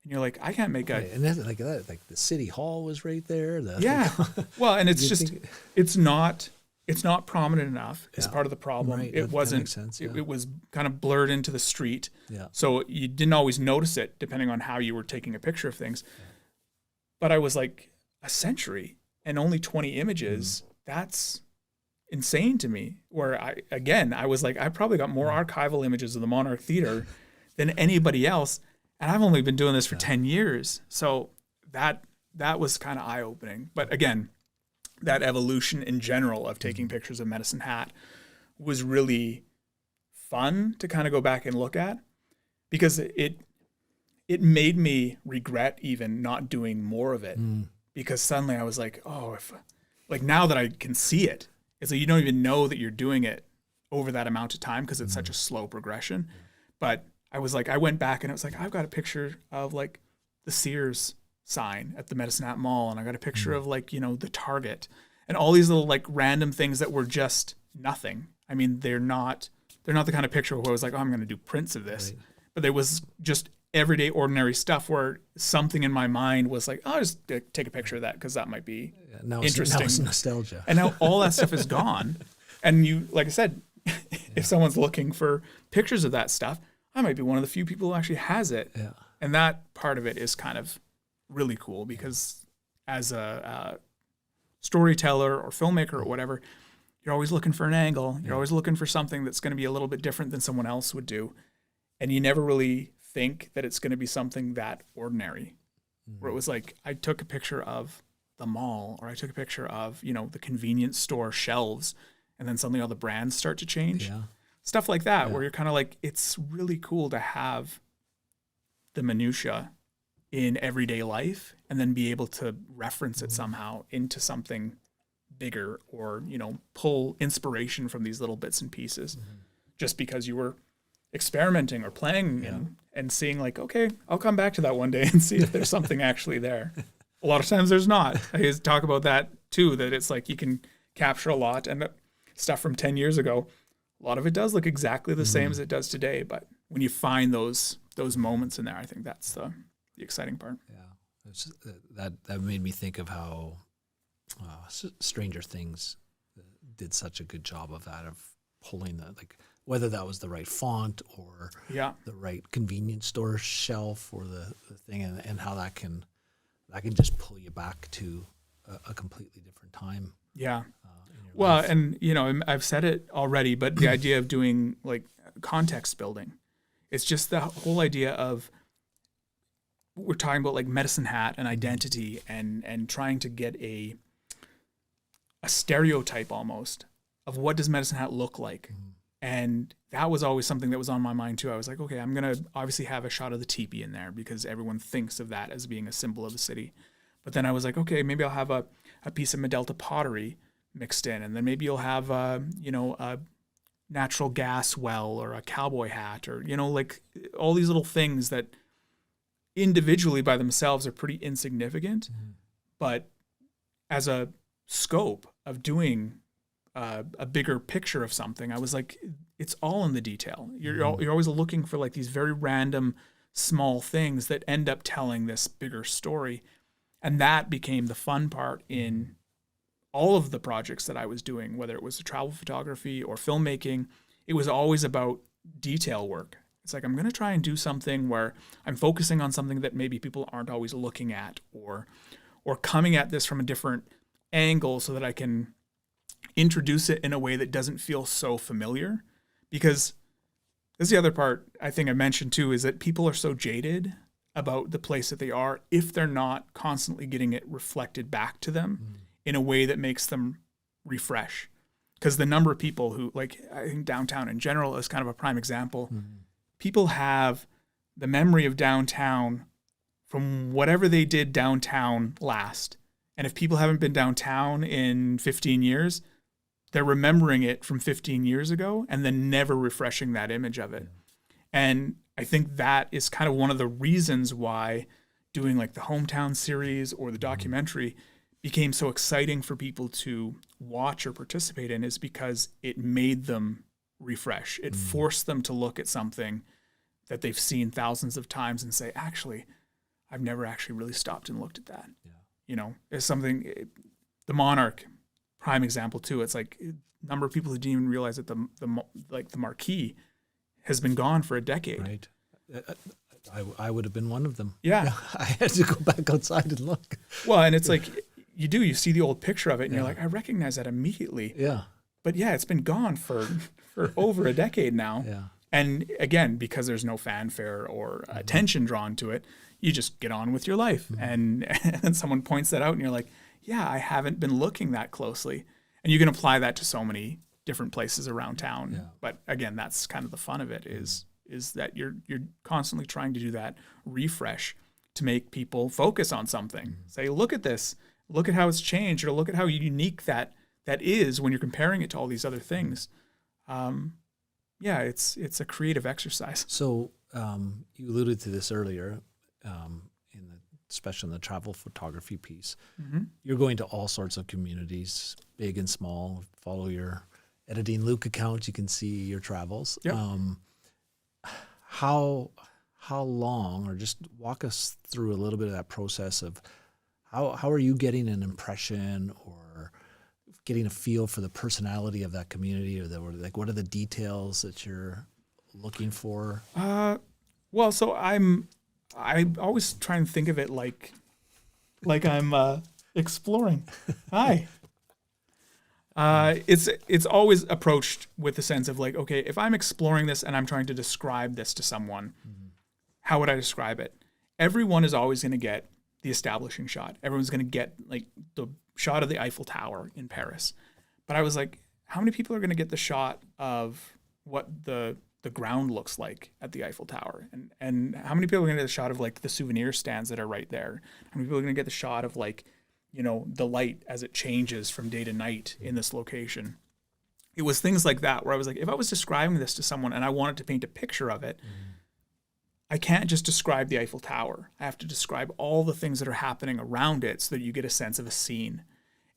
And you're like, I can't make and that's like that, like the city hall was right there. Well, and it's just, it's not it's not prominent enough is part of the problem. Right. It wasn't, makes sense, it was kind of blurred into the street. Yeah. So you didn't always notice it depending on how you were taking a picture of things. Yeah. But I was like, a century and only 20 images, that's insane to me. Where I was like, I probably got more archival images of the Monarch Theatre than anybody else. And I've only been doing this for 10 years. So that was kind of eye-opening. But again, that evolution in general of taking pictures of Medicine Hat was really fun to kind of go back and look at, because it made me regret even not doing more of it, because suddenly I was like, oh, if like now that I can see it, it's like you don't even know that you're doing it over that amount of time because it's such a slow progression. But I was like, I went back and it was like, I've got a picture of like the Sears sign at the Medicine Hat Mall, and I got a picture of like, you know, the Target, and all these little like random things that were just nothing. I mean, they're not the kind of picture where I was like, oh, I'm going to do prints of this, but there was just everyday ordinary stuff where something in my mind was like, oh, I'll just take a picture of that because that might be interesting. Now it's nostalgia. And now all that stuff is gone. And you, like I said, if someone's looking for pictures of that stuff, I might be one of the few people who actually has it. Yeah. And that part of it is kind of really cool, because as a storyteller or filmmaker or whatever, you're always looking for an angle. You're always looking for something that's going to be a little bit different than someone else would do. And you never really think that it's going to be something that ordinary, where it was like, I took a picture of the mall, or I took a picture of, you know, the convenience store shelves, and then suddenly all the brands start to change. Yeah. Stuff like that, where you're kind of like, it's really cool to have the minutia in everyday life and then be able to reference it somehow into something bigger, or, you know, pull inspiration from these little bits and pieces just because you were experimenting or playing and seeing like, okay, I'll come back to that one day and see if there's something actually there. A lot of times there's not. I talk about that too, that it's like you can capture a lot, and stuff from 10 years ago, a lot of it does look exactly the same as it does today. But when you find those moments in there, I think that's the exciting part. Yeah, that made me think of how Stranger Things did such a good job of that, of pulling the, like, whether that was the right font or the right convenience store shelf or the thing, and how that can just pull you back to a completely different time. Yeah. Well, and you know, I've said it already, but the idea of doing like context building, it's just the whole idea of, we're talking about like Medicine Hat and identity, and trying to get a stereotype almost of what does Medicine Hat look like. And that was always something that was on my mind too. I was like, okay, I'm going to obviously have a shot of the teepee in there because everyone thinks of that as being a symbol of the city. But then I was like, okay, maybe I'll have a piece of Medelta pottery mixed in, and then maybe you'll have a natural gas well, or a cowboy hat, or, you know, like all these little things that individually by themselves are pretty insignificant, but as a scope of doing a bigger picture of something, I was like, it's all in the detail. You're always looking for like these very random small things that end up telling this bigger story. And that became the fun part in all of the projects that I was doing, whether it was travel photography or filmmaking. It was always about detail work. It's like, I'm going to try and do something where I'm focusing on something that maybe people aren't always looking at, or coming at this from a different angle so that I can introduce it in a way that doesn't feel so familiar. Because this is the other part I think I mentioned too, is that people are so jaded about the place that they are if they're not constantly getting it reflected back to them in a way that makes them refresh. Because the number of people who, like, I think downtown in general is kind of a prime example. People have the memory of downtown from whatever they did downtown last. And if people haven't been downtown in 15 years, they're remembering it from 15 years ago and then never refreshing that image of it. And I think that is kind of one of the reasons why doing like the Hometown series or the documentary became so exciting for people to watch or participate in, is because it made them refresh. It forced them to look at something that they've seen thousands of times and say, actually, I've never actually really stopped and looked at that. You know, it's something, the Monarch, prime example too. It's like a number of people who didn't even realize that the marquee has been gone for a decade. Right. I would have been one of them. Yeah. I had to go back outside and look. Well, and it's like you see the old picture of it and you're like, I recognize that immediately. Yeah. But yeah, it's been gone for over a decade now. Yeah. And again, because there's no fanfare or attention drawn to it, you just get on with your life. And someone points that out and you're like, yeah, I haven't been looking that closely. And you can apply that to so many different places around town. Yeah. But again, that's kind of the fun of it is that you're constantly trying to do that refresh to make people focus on something. Say, look at this, look at how it's changed, or look at how unique that is when you're comparing it to all these other things. Yeah, it's a creative exercise. So you alluded to this earlier, especially in the travel photography piece. Mm-hmm. You're going to all sorts of communities, big and small. Follow your Editing Luke account, you can see your travels. Yep. How long, or just walk us through a little bit of that process of how are you getting an impression or getting a feel for the personality of that community, or what are the details that you're looking for? Well, so I always try and think of it like I'm exploring. Hi. It's always approached with the sense of like, okay, if I'm exploring this and I'm trying to describe this to someone, how would I describe it? Everyone is always going to get the establishing shot. Everyone's going to get like the shot of the Eiffel Tower in Paris. But I was like, how many people are going to get the shot of what the ground looks like at the Eiffel Tower? And how many people are going to get the shot of like the souvenir stands that are right there? How many people are going to get the shot of like, the light as it changes from day to night in this location? It was things like that where I was like, if I was describing this to someone and I wanted to paint a picture of it, I can't just describe the Eiffel Tower. I have to describe all the things that are happening around it so that you get a sense of a scene.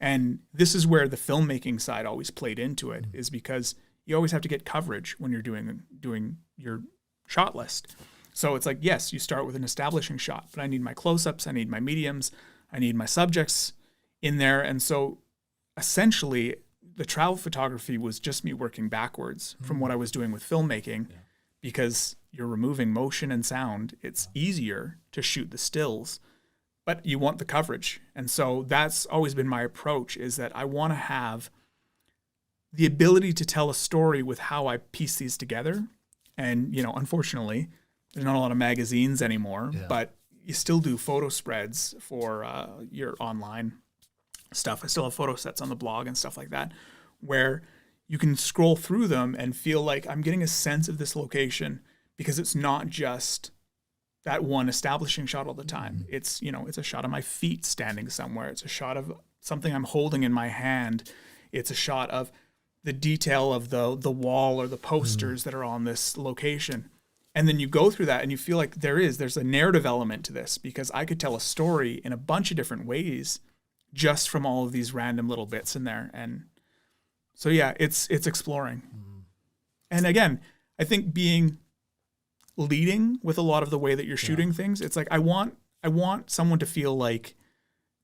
And this is where the filmmaking side always played into it, is because you always have to get coverage when you're doing your shot list. So it's like, yes, you start with an establishing shot, but I need my close-ups, I need my mediums, I need my subjects in there. And so essentially the travel photography was just me working backwards from what I was doing with filmmaking, because you're removing motion and sound. It's easier to shoot the stills, but you want the coverage. And so that's always been my approach, is that I want to have the ability to tell a story with how I piece these together. And, unfortunately, there's not a lot of magazines anymore, but you still do photo spreads for your online stuff. I still have photo sets on the blog and stuff like that, where you can scroll through them and feel like I'm getting a sense of this location, because it's not just that one establishing shot all the time. It's, it's a shot of my feet standing somewhere. It's a shot of something I'm holding in my hand. It's a shot of the detail of the wall or the posters that are on this location. And then you go through that and you feel like there's a narrative element to this, because I could tell a story in a bunch of different ways just from all of these random little bits in there. And so, yeah, it's exploring. And again, I think leading with a lot of the way that you're shooting things, it's like, I want someone to feel like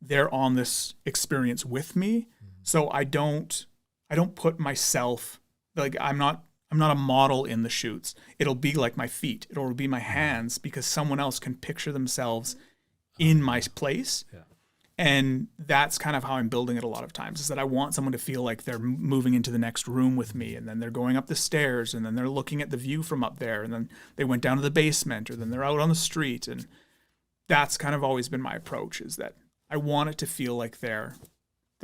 they're on this experience with me. So I don't put myself, like, I'm not a model in the shoots. It'll be like my feet. It'll be my hands, because someone else can picture themselves in my place. Yeah. And that's kind of how I'm building it a lot of times, is that I want someone to feel like they're moving into the next room with me, and then they're going up the stairs, and then they're looking at the view from up there, and then they went down to the basement, or then they're out on the street. And that's kind of always been my approach, is that I want it to feel like they're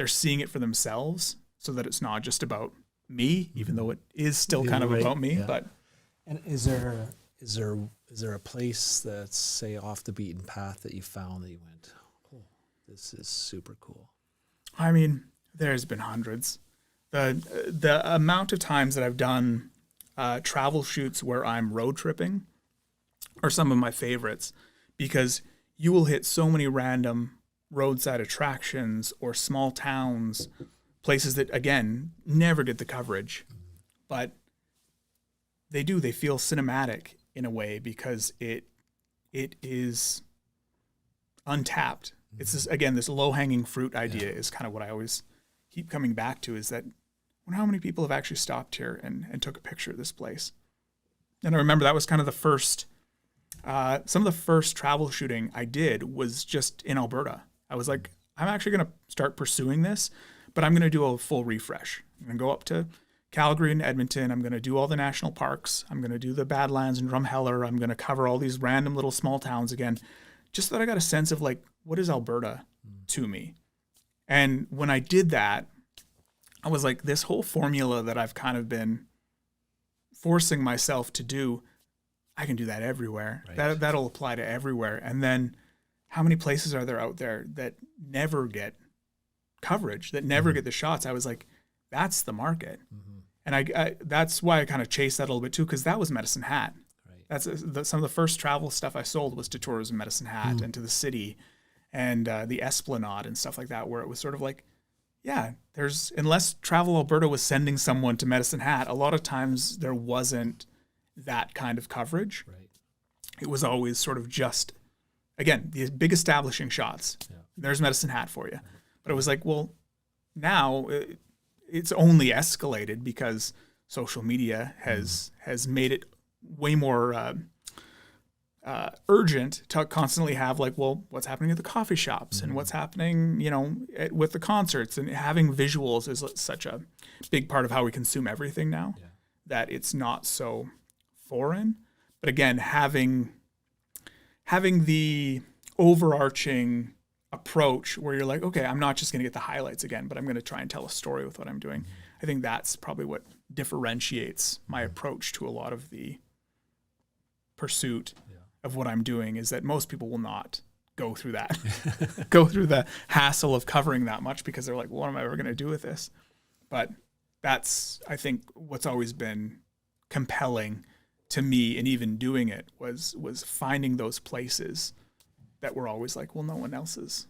seeing it for themselves, so that it's not just about me, even though it is still kind of about me. Yeah. But and is there a place that's, say, off the beaten path that you found that you went, oh, this is super cool? I mean, there's been hundreds. The amount of times that I've done travel shoots where I'm road tripping are some of my favorites, because you will hit so many random roadside attractions or small towns, places that, again, never get the coverage, but they feel cinematic in a way, because it is untapped. It's this low-hanging fruit idea is kind of what I always keep coming back to is that, I wonder how many people have actually stopped here and took a picture of this place. And I remember that was kind of the first, some of the first travel shooting I did was just in Alberta. I was like, I'm actually going to start pursuing this, but I'm going to do a full refresh. I'm going to go up to Calgary and Edmonton. I'm going to do all the national parks. I'm going to do the Badlands and Drumheller. I'm going to cover all these random little small towns again, just so that I got a sense of like, what is Alberta to me? And when I did that, I was like, this whole formula that I've kind of been forcing myself to do, I can do that everywhere. Right. That'll apply to everywhere. And then how many places are there out there that never get coverage, that never get the shots? I was like, that's the market. And I that's why I kind of chased that a little bit too, because that was Medicine Hat. Right. That's some of the first travel stuff I sold was to Tourism Medicine Hat and to the city and the Esplanade and stuff like that, where it was sort of like, yeah, unless Travel Alberta was sending someone to Medicine Hat, a lot of times there wasn't that kind of coverage. Right. It was always sort of just, again, these big establishing shots. Yeah. There's Medicine Hat for you. But it was like, well, now it's only escalated because social media has made it way more urgent to constantly have like, well, what's happening at the coffee shops and what's happening, with the concerts, and having visuals is such a big part of how we consume everything now that it's not so foreign. But again, having the overarching approach where you're like, okay, I'm not just going to get the highlights again, but I'm going to try and tell a story with what I'm doing. I think that's probably what differentiates my approach to a lot of the pursuit of what I'm doing, is that most people will not go through that, go through the hassle of covering that much, because they're like, well, what am I ever going to do with this? But that's, I think, what's always been compelling to me, and even doing it was finding those places that were always like, well, no one else is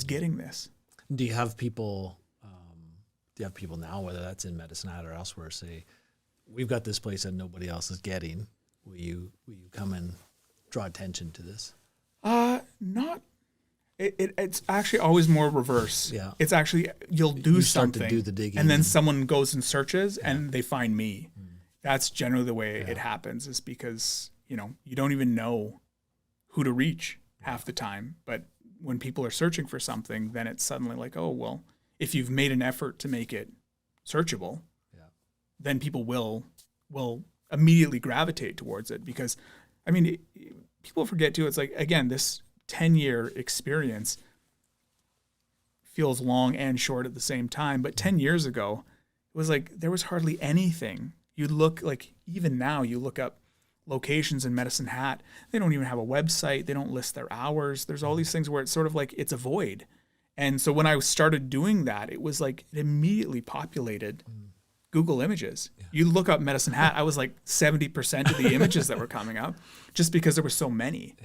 getting this. Do you have people? Do you have people now, whether that's in Medicine Hat or elsewhere, say, we've got this place that nobody else is getting? Will you come and draw attention to this? Not. It's actually always more reverse. Yeah. It's actually you'll do something, to do the digging, and then someone goes and searches, and they find me. That's generally the way it happens, is because you don't even know who to reach half the time. But when people are searching for something, then it's suddenly like, oh, well, if you've made an effort to make it searchable, then people will immediately gravitate towards it. Because, I mean, people forget too, it's like, again, this 10-year experience feels long and short at the same time. But 10 years ago, it was like there was hardly anything. You'd look, like, even now, you look up locations in Medicine Hat, they don't even have a website, they don't list their hours. There's all these things where it's sort of like it's a void. And so when I started doing that, it was like it immediately populated Google Images. You look up Medicine Hat, I was like 70% of the images that were coming up, just because there were so many.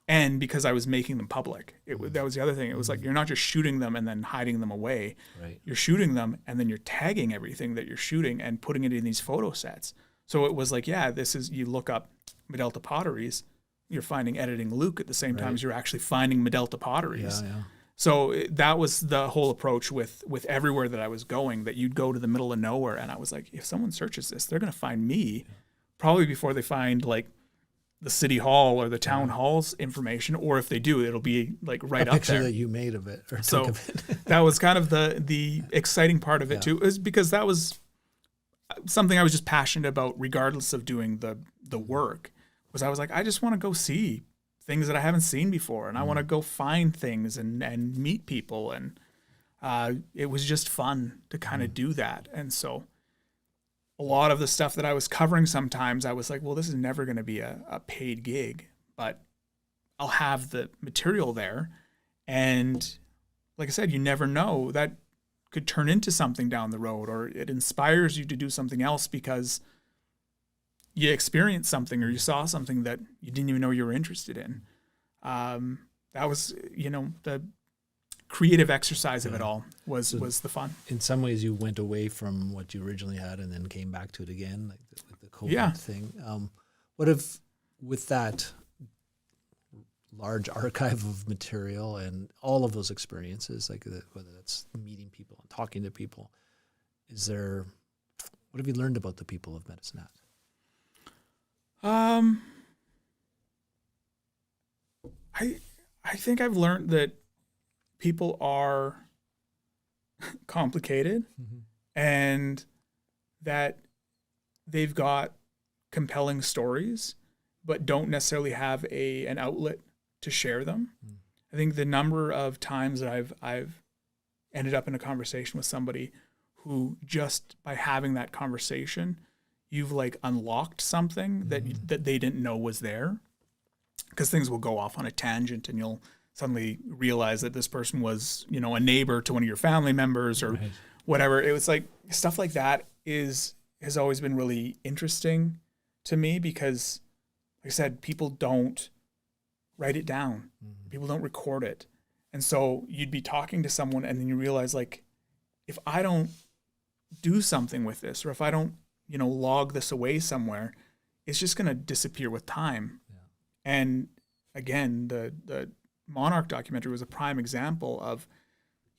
And because I was making them public. That was the other thing. It was like, you're not just shooting them and then hiding them away. Right. You're shooting them and then you're tagging everything that you're shooting and putting it in these photo sets. So it was like, you look up Medelta potteries, you're finding Editing Luke at the same time as you're actually finding Medelta potteries. So that was the whole approach with everywhere that I was going, that you'd go to the middle of nowhere. And I was like, if someone searches this, they're going to find me probably before they find like the city hall or the town hall's information. Or if they do, it'll be like right up there. A picture that you made of it. Or so of it. That was kind of the exciting part of it too, is because that was something I was just passionate about, regardless of doing the work. Was I was like, I just want to go see things that I haven't seen before, and I want to go find things and meet people, and it was just fun to kind of do that. And so a lot of the stuff that I was covering, sometimes I was like, well, this is never going to be a paid gig, but I'll have the material there. And like I said, you never know, that could turn into something down the road, or it inspires you to do something else because you experienced something or you saw something that you didn't even know you were interested in. That was, the creative exercise of it all was the fun. In some ways, you went away from what you originally had and then came back to it again, like the COVID thing. What if, with that large archive of material and all of those experiences, like whether that's meeting people and talking to people, what have you learned about the people of Medicine Hat? I think I've learned that people are complicated and that they've got compelling stories, but don't necessarily have an outlet to share them. I think the number of times that I've ended up in a conversation with somebody who just by having that conversation, you've like unlocked something that they didn't know was there. Because things will go off on a tangent and you'll suddenly realize that this person was, you know, a neighbor to one of your family members or whatever. It was like stuff like that has always been really interesting to me because, like I said, people don't write it down. People don't record it. And so you'd be talking to someone and then you realize, like, if I don't do something with this or if I don't, you know, log this away somewhere, it's just going to disappear with time. And again, the Monarch documentary was a prime example of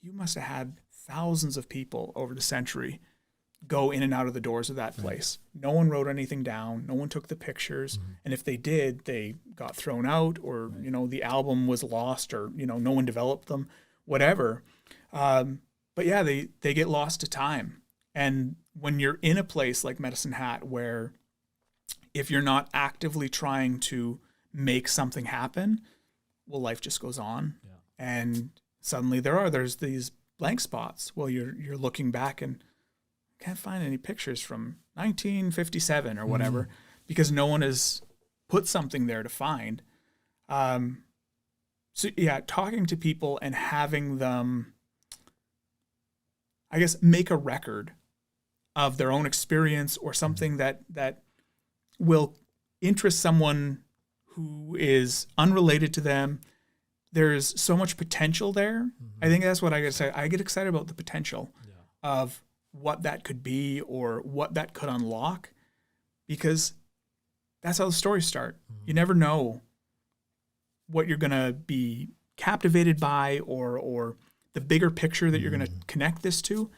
you must have had thousands of people over the century go in and out of the doors of that place. No one wrote anything down. No one took the pictures. And if they did, they got thrown out or, you know, the album was lost or, you know, no one developed them, whatever. But yeah, they get lost to time. And when you're in a place like Medicine Hat where if you're not actively trying to make something happen, well, life just goes on. And suddenly there's these blank spots. Well, you're looking back and can't find any pictures from 1957 or whatever because no one has put something there to find. So yeah, talking to people and having them, I guess, make a record of their own experience or something that will interest someone who is unrelated to them. There's so much potential there. I think that's what I get excited. I get excited about the potential of what that could be or what that could unlock, because that's how the stories start. You never know what you're going to be captivated by or the bigger picture that you're going to connect this to.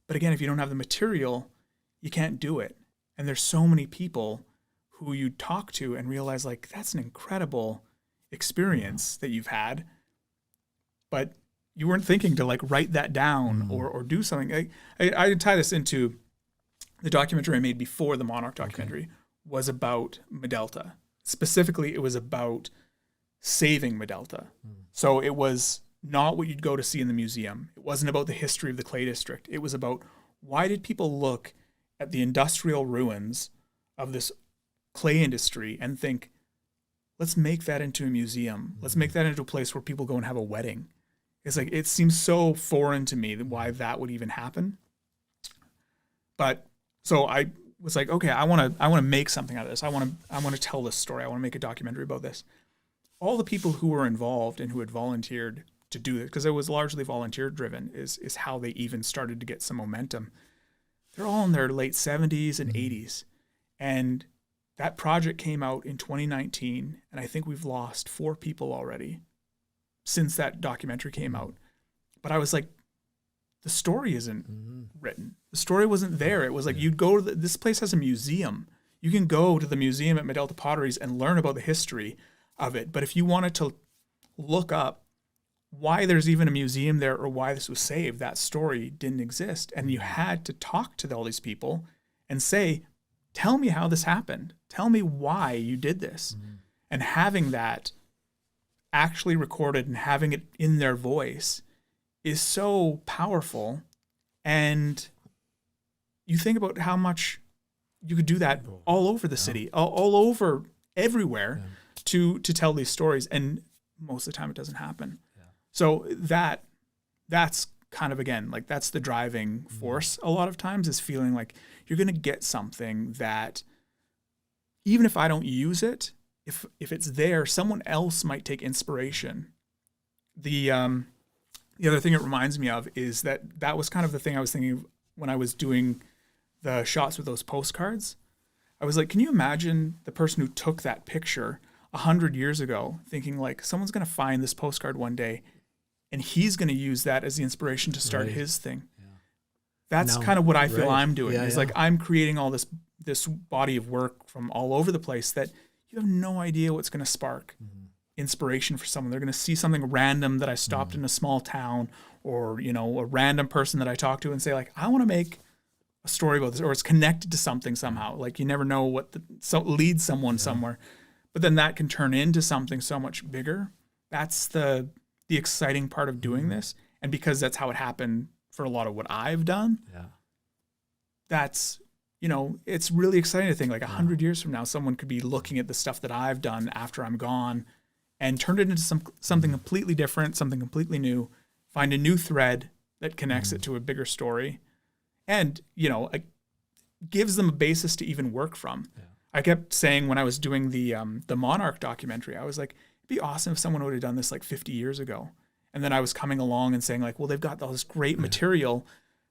But again, if you don't have the material, you can't do it. And there's so many people who you talk to and realize, like, that's an incredible experience that you've had, but you weren't thinking to like write that down or do something. I tie this into the documentary I made before the Monarch documentary was about Medelta. Specifically, it was about saving Medelta. So it was not what you'd go to see in the museum. It wasn't about the history of the clay district. It was about why did people look at the industrial ruins of this clay industry and think, let's make that into a museum. Let's make that into a place where people go and have a wedding. It's like, it seems so foreign to me why that would even happen. But so I was like, okay, I want to make something out of this. I want to tell this story. I want to make a documentary about this. All the people who were involved and who had volunteered to do it, because it was largely volunteer driven, is how they even started to get some momentum. They're all in their late 70s and 80s. And that project came out in 2019, and I think we've lost 4 people already since that documentary came out. But I was like, the story isn't written. The story wasn't there. It was like, you'd go to this place has a museum. You can go to the museum at Medelta Potteries and learn about the history of it. But if you wanted to look up why there's even a museum there or why this was saved, that story didn't exist. And you had to talk to all these people and say, tell me how this happened. Tell me why you did this. And having that actually recorded and having it in their voice is so powerful. And you think about how much you could do that all over the city, all over everywhere to tell these stories. And most of the time it doesn't happen. So that's kind of, again, like that's the driving force a lot of times, is feeling like you're going to get something that even if I don't use it, if it's there, someone else might take inspiration. The other thing it reminds me of is that was kind of the thing I was thinking of when I was doing the shots with those postcards. I was like, can you imagine the person who took that picture 100 years ago, thinking like someone's going to find this postcard one day and he's going to use that as the inspiration to start his thing. Yeah. That's kind of what I feel I'm doing. It's like I'm creating all this body of work from all over the place that you have no idea what's going to spark inspiration for someone. They're going to see something random that I stopped in a small town, or, you know, a random person that I talk to and say like, I want to make a story about this, or it's connected to something somehow. Like you never know what leads someone somewhere, but then that can turn into something so much bigger. That's the exciting part of doing this. And because that's how it happened for a lot of what I've done, that's, you know, it's really exciting to think like 100 years from now, someone could be looking at the stuff that I've done after I'm gone and turned it into something completely different, something completely new, find a new thread that connects it to a bigger story. And, you know, it gives them a basis to even work from. Yeah. I kept saying when I was doing the Monarch documentary, I was like, it'd be awesome if someone would have done this like 50 years ago. And then I was coming along and saying like, well, they've got all this great material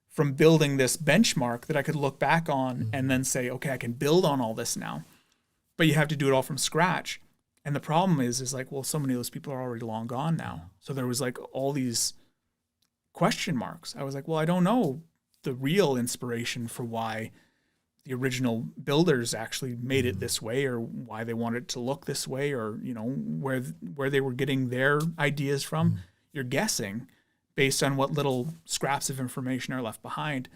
from building this benchmark that I could look back on and then say, okay, I can build on all this now. But you have to do it all from scratch. And the problem is like, well, so many of those people are already long gone now. So there was like all these question marks. I was like, well, I don't know the real inspiration for why the original builders actually made it this way, or why they wanted it to look this way, or, you know, where they were getting their ideas from. You're guessing based on what little scraps of information are left behind.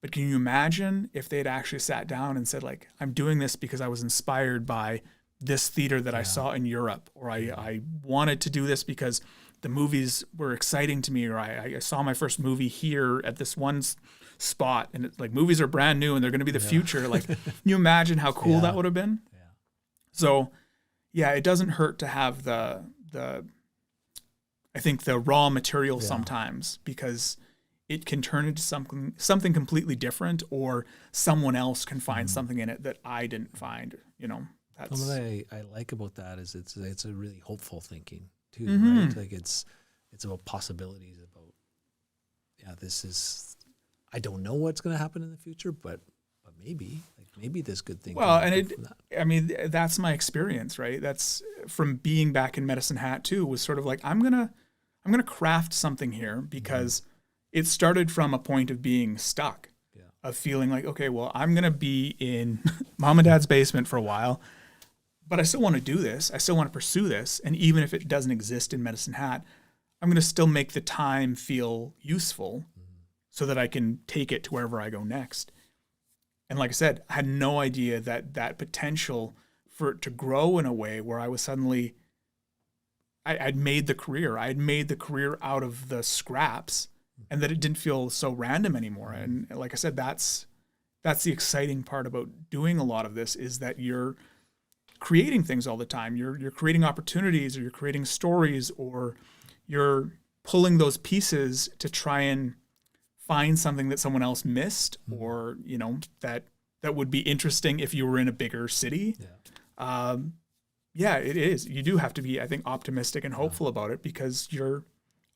But can you imagine if they'd actually sat down and said like, I'm doing this because I was inspired by this theater that I saw in Europe, or I wanted to do this because the movies were exciting to me, or I saw my first movie here at this one spot, and it's like movies are brand new and they're going to be the future. Like, can you imagine how cool that would have been? Yeah. So, yeah, it doesn't hurt to have the I think the raw material sometimes, because it can turn into something completely different, or someone else can find something in it that I didn't find. You know, that's what I like about that is it's a really hopeful thinking too, right? Like it's about possibilities, about this is, I don't know what's going to happen in the future, but maybe this good thing. Well, and I mean, that's my experience, right? That's from being back in Medicine Hat too, was sort of like, I'm going to craft something here, because it started from a point of being stuck, of feeling like, okay, well, I'm going to be in mom and dad's basement for a while, but I still want to do this. I still want to pursue this. And even if it doesn't exist in Medicine Hat, I'm going to still make the time feel useful so that I can take it to wherever I go next. And like I said, I had no idea that potential for it to grow in a way where I was suddenly, I'd made the career. I had made the career out of the scraps, and that it didn't feel so random anymore. And like I said, that's the exciting part about doing a lot of this, is that you're creating things all the time. You're creating opportunities, or you're creating stories, or you're pulling those pieces to try and find something that someone else missed, or, you know, that would be interesting if you were in a bigger city. It is. You do have to be, I think, optimistic and hopeful about it, because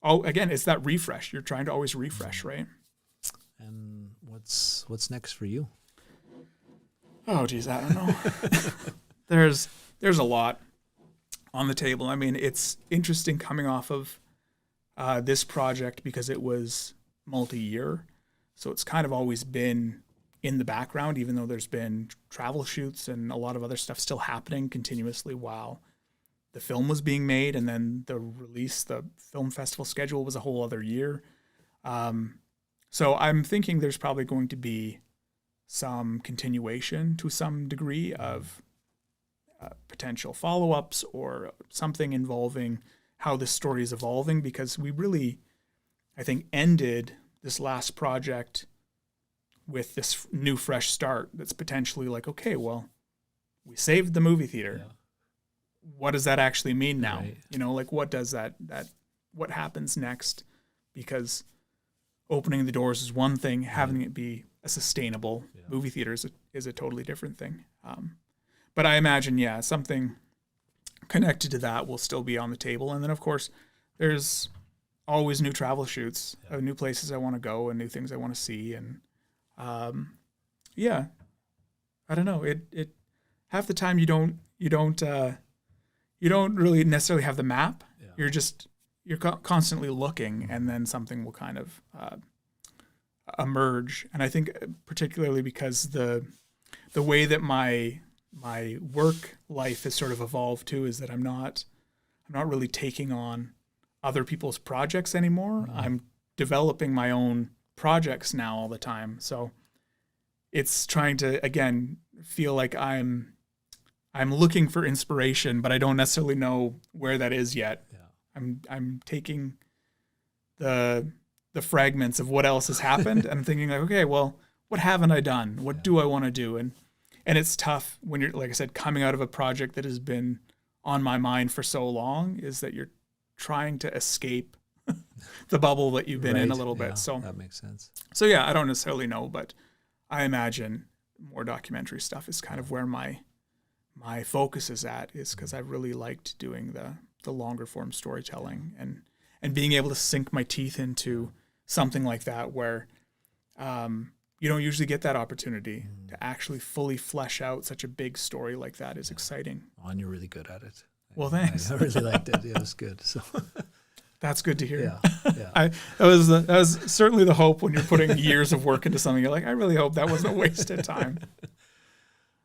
again, it's that refresh. You're trying to always refresh, right? And what's next for you? Oh, geez, I don't know. There's a lot on the table. I mean, it's interesting coming off of this project, because it was multi-year. So it's kind of always been in the background, even though there's been travel shoots and a lot of other stuff still happening continuously while the film was being made. And then the film festival schedule was a whole other year. So I'm thinking there's probably going to be some continuation to some degree of potential follow-ups, or something involving how this story is evolving, because we really, I think, ended this last project with this new fresh start that's potentially like, okay, well, we saved the movie theater. Yeah. What does that actually mean now? Right. You know, like, what does that what happens next? Because opening the doors is one thing, having it be a sustainable movie theater is a totally different thing. But I imagine, something connected to that will still be on the table. And then, of course, there's always new travel shoots, new places I want to go, and new things I want to see. And I don't know. It half the time you don't you don't really necessarily have the map. Yeah. You're constantly looking, and then something will kind of emerge. And I think particularly because the way that my work life has sort of evolved too is that I'm not really taking on other people's projects anymore. I'm developing my own projects now all the time. So it's trying to, again, feel like I'm looking for inspiration, but I don't necessarily know where that is yet. Yeah. I'm taking the fragments of what else has happened and I'm thinking like, okay, well, what haven't I done? What do I want to do? And it's tough when you're, like I said, coming out of a project that has been on my mind for so long, is that you're trying to escape the bubble that you've been in a little bit. So that makes sense. So yeah, I don't necessarily know, but I imagine more documentary stuff is kind of where my focus is at, is because I really liked doing the longer form storytelling and being able to sink my teeth into something like that where you don't usually get that opportunity to actually fully flesh out such a big story like that is exciting. Oh, and you're really good at it. Well, thanks. I really liked it. Yeah, it was good. So that's good to hear. Yeah. That was certainly the hope when you're putting years of work into something. You're like, I really hope that wasn't a wasted time.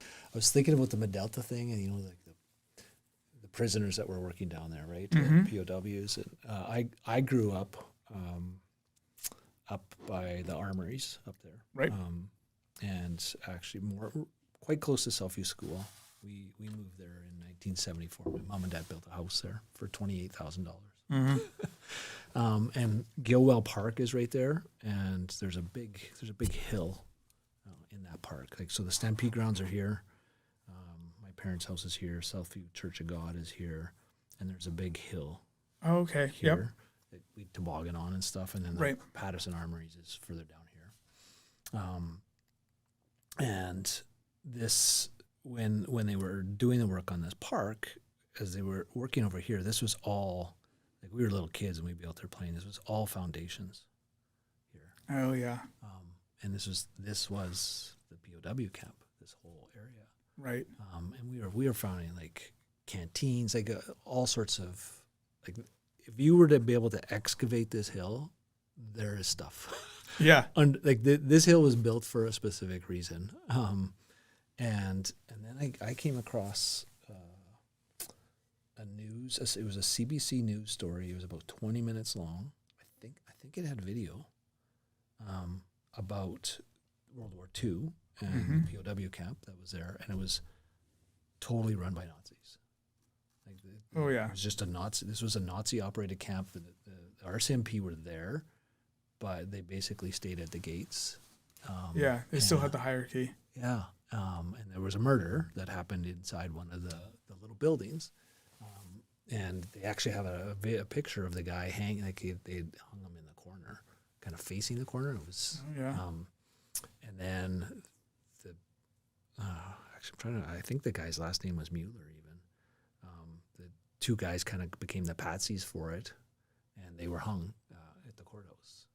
I was thinking about the Medelta thing, and like the prisoners that were working down there, right? POWs. And I grew up up by the armories up there, right? And actually quite close to Selfview School. We moved there in 1974. My mom and dad built a house there for $28,000. And Gilwell Park is right there, and there's a big hill in that park. Like, so the Stampede grounds are here. My parents' house is here. Southview Church of God is here, and there's a big hill. Oh, okay. Here that we toboggan on and stuff, and then the right. Patterson Armories is further down here. And this, when they were doing the work on this park, as they were working over here, this was all, like, we were little kids and we'd be out there playing. This was all foundations here. Oh yeah. And this was the POW camp, this whole area. Right. And we were finding like canteens, like all sorts of, like, if you were to be able to excavate this hill, there is stuff. Yeah. This hill was built for a specific reason. And then I came across it was a CBC news story. It was about 20 minutes long. I think it had video about World War II and the POW camp that was there, and it was totally run by Nazis. It was just a Nazi. This was a Nazi-operated camp. The RCMP were there, but they basically stayed at the gates. They still had the hierarchy. Yeah, and there was a murder that happened inside one of the little buildings, and they actually have a picture of the guy hanging. Like, they hung him in the corner, kind of facing the corner. It was, and then actually I think the guy's last name was Mueller even. The two guys kind of became the patsies for it, and they were hung at the courthouse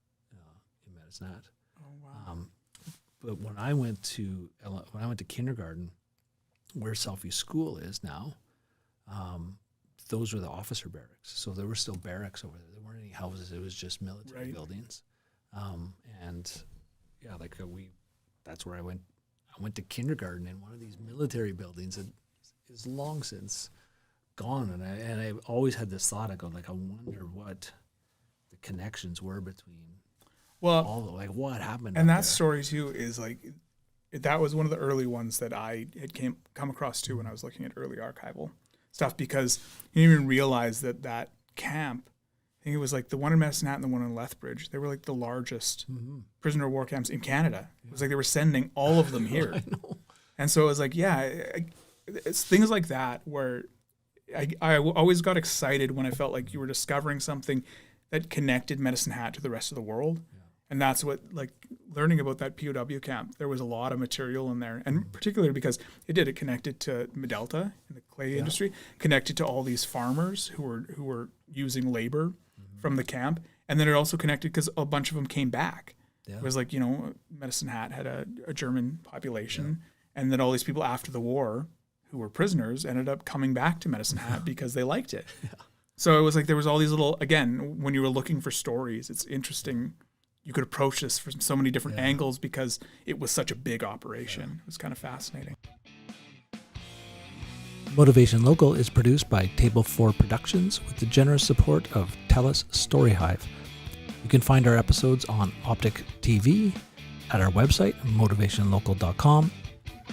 in Medicine Hat. Oh wow! But when I went to kindergarten, where Selfview School is now, those were the officer barracks. So there were still barracks over there. There weren't any houses. It was just military buildings. That's where I went. I went to kindergarten in one of these military buildings that is long since gone. And I always had this thought. I wonder what the connections were between what happened. And that story too is that was one of the early ones that I had come across too when I was looking at early archival stuff, because you didn't even realize that camp, I think it was like the one in Medicine Hat and the one in Lethbridge, they were like the largest prisoner of war camps in Canada. It was like they were sending all of them here. I know. And so it was like, it's things like that where I always got excited when I felt like you were discovering something that connected Medicine Hat to the rest of the world. Yeah. And that's what, learning about that POW camp, there was a lot of material in there. And particularly because it connected to Medelta in the clay industry, connected to all these farmers who were using labor from the camp. And then it also connected because a bunch of them came back. Yeah. It was Medicine Hat had a German population, and then all these people after the war who were prisoners ended up coming back to Medicine Hat because they liked it. So it was like there was all these little, again, when you were looking for stories, it's interesting. You could approach this from so many different angles because it was such a big operation. It was kind of fascinating. Motivation Local is produced by Table 4 Productions with the generous support of TELUS STORYHIVE. You can find our episodes on Optic TV, at our website, motivationlocal.com,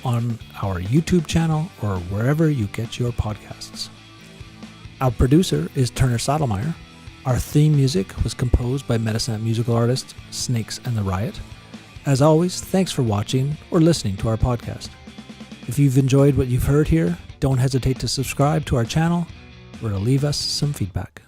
on our YouTube channel, or wherever you get your podcasts. Our producer is Corey Sadlemyer. Our theme music was composed by Medicine Hat musical artist Snakes and the Riot. As always, thanks for watching or listening to our podcast. If you've enjoyed what you've heard here, don't hesitate to subscribe to our channel or to leave us some feedback.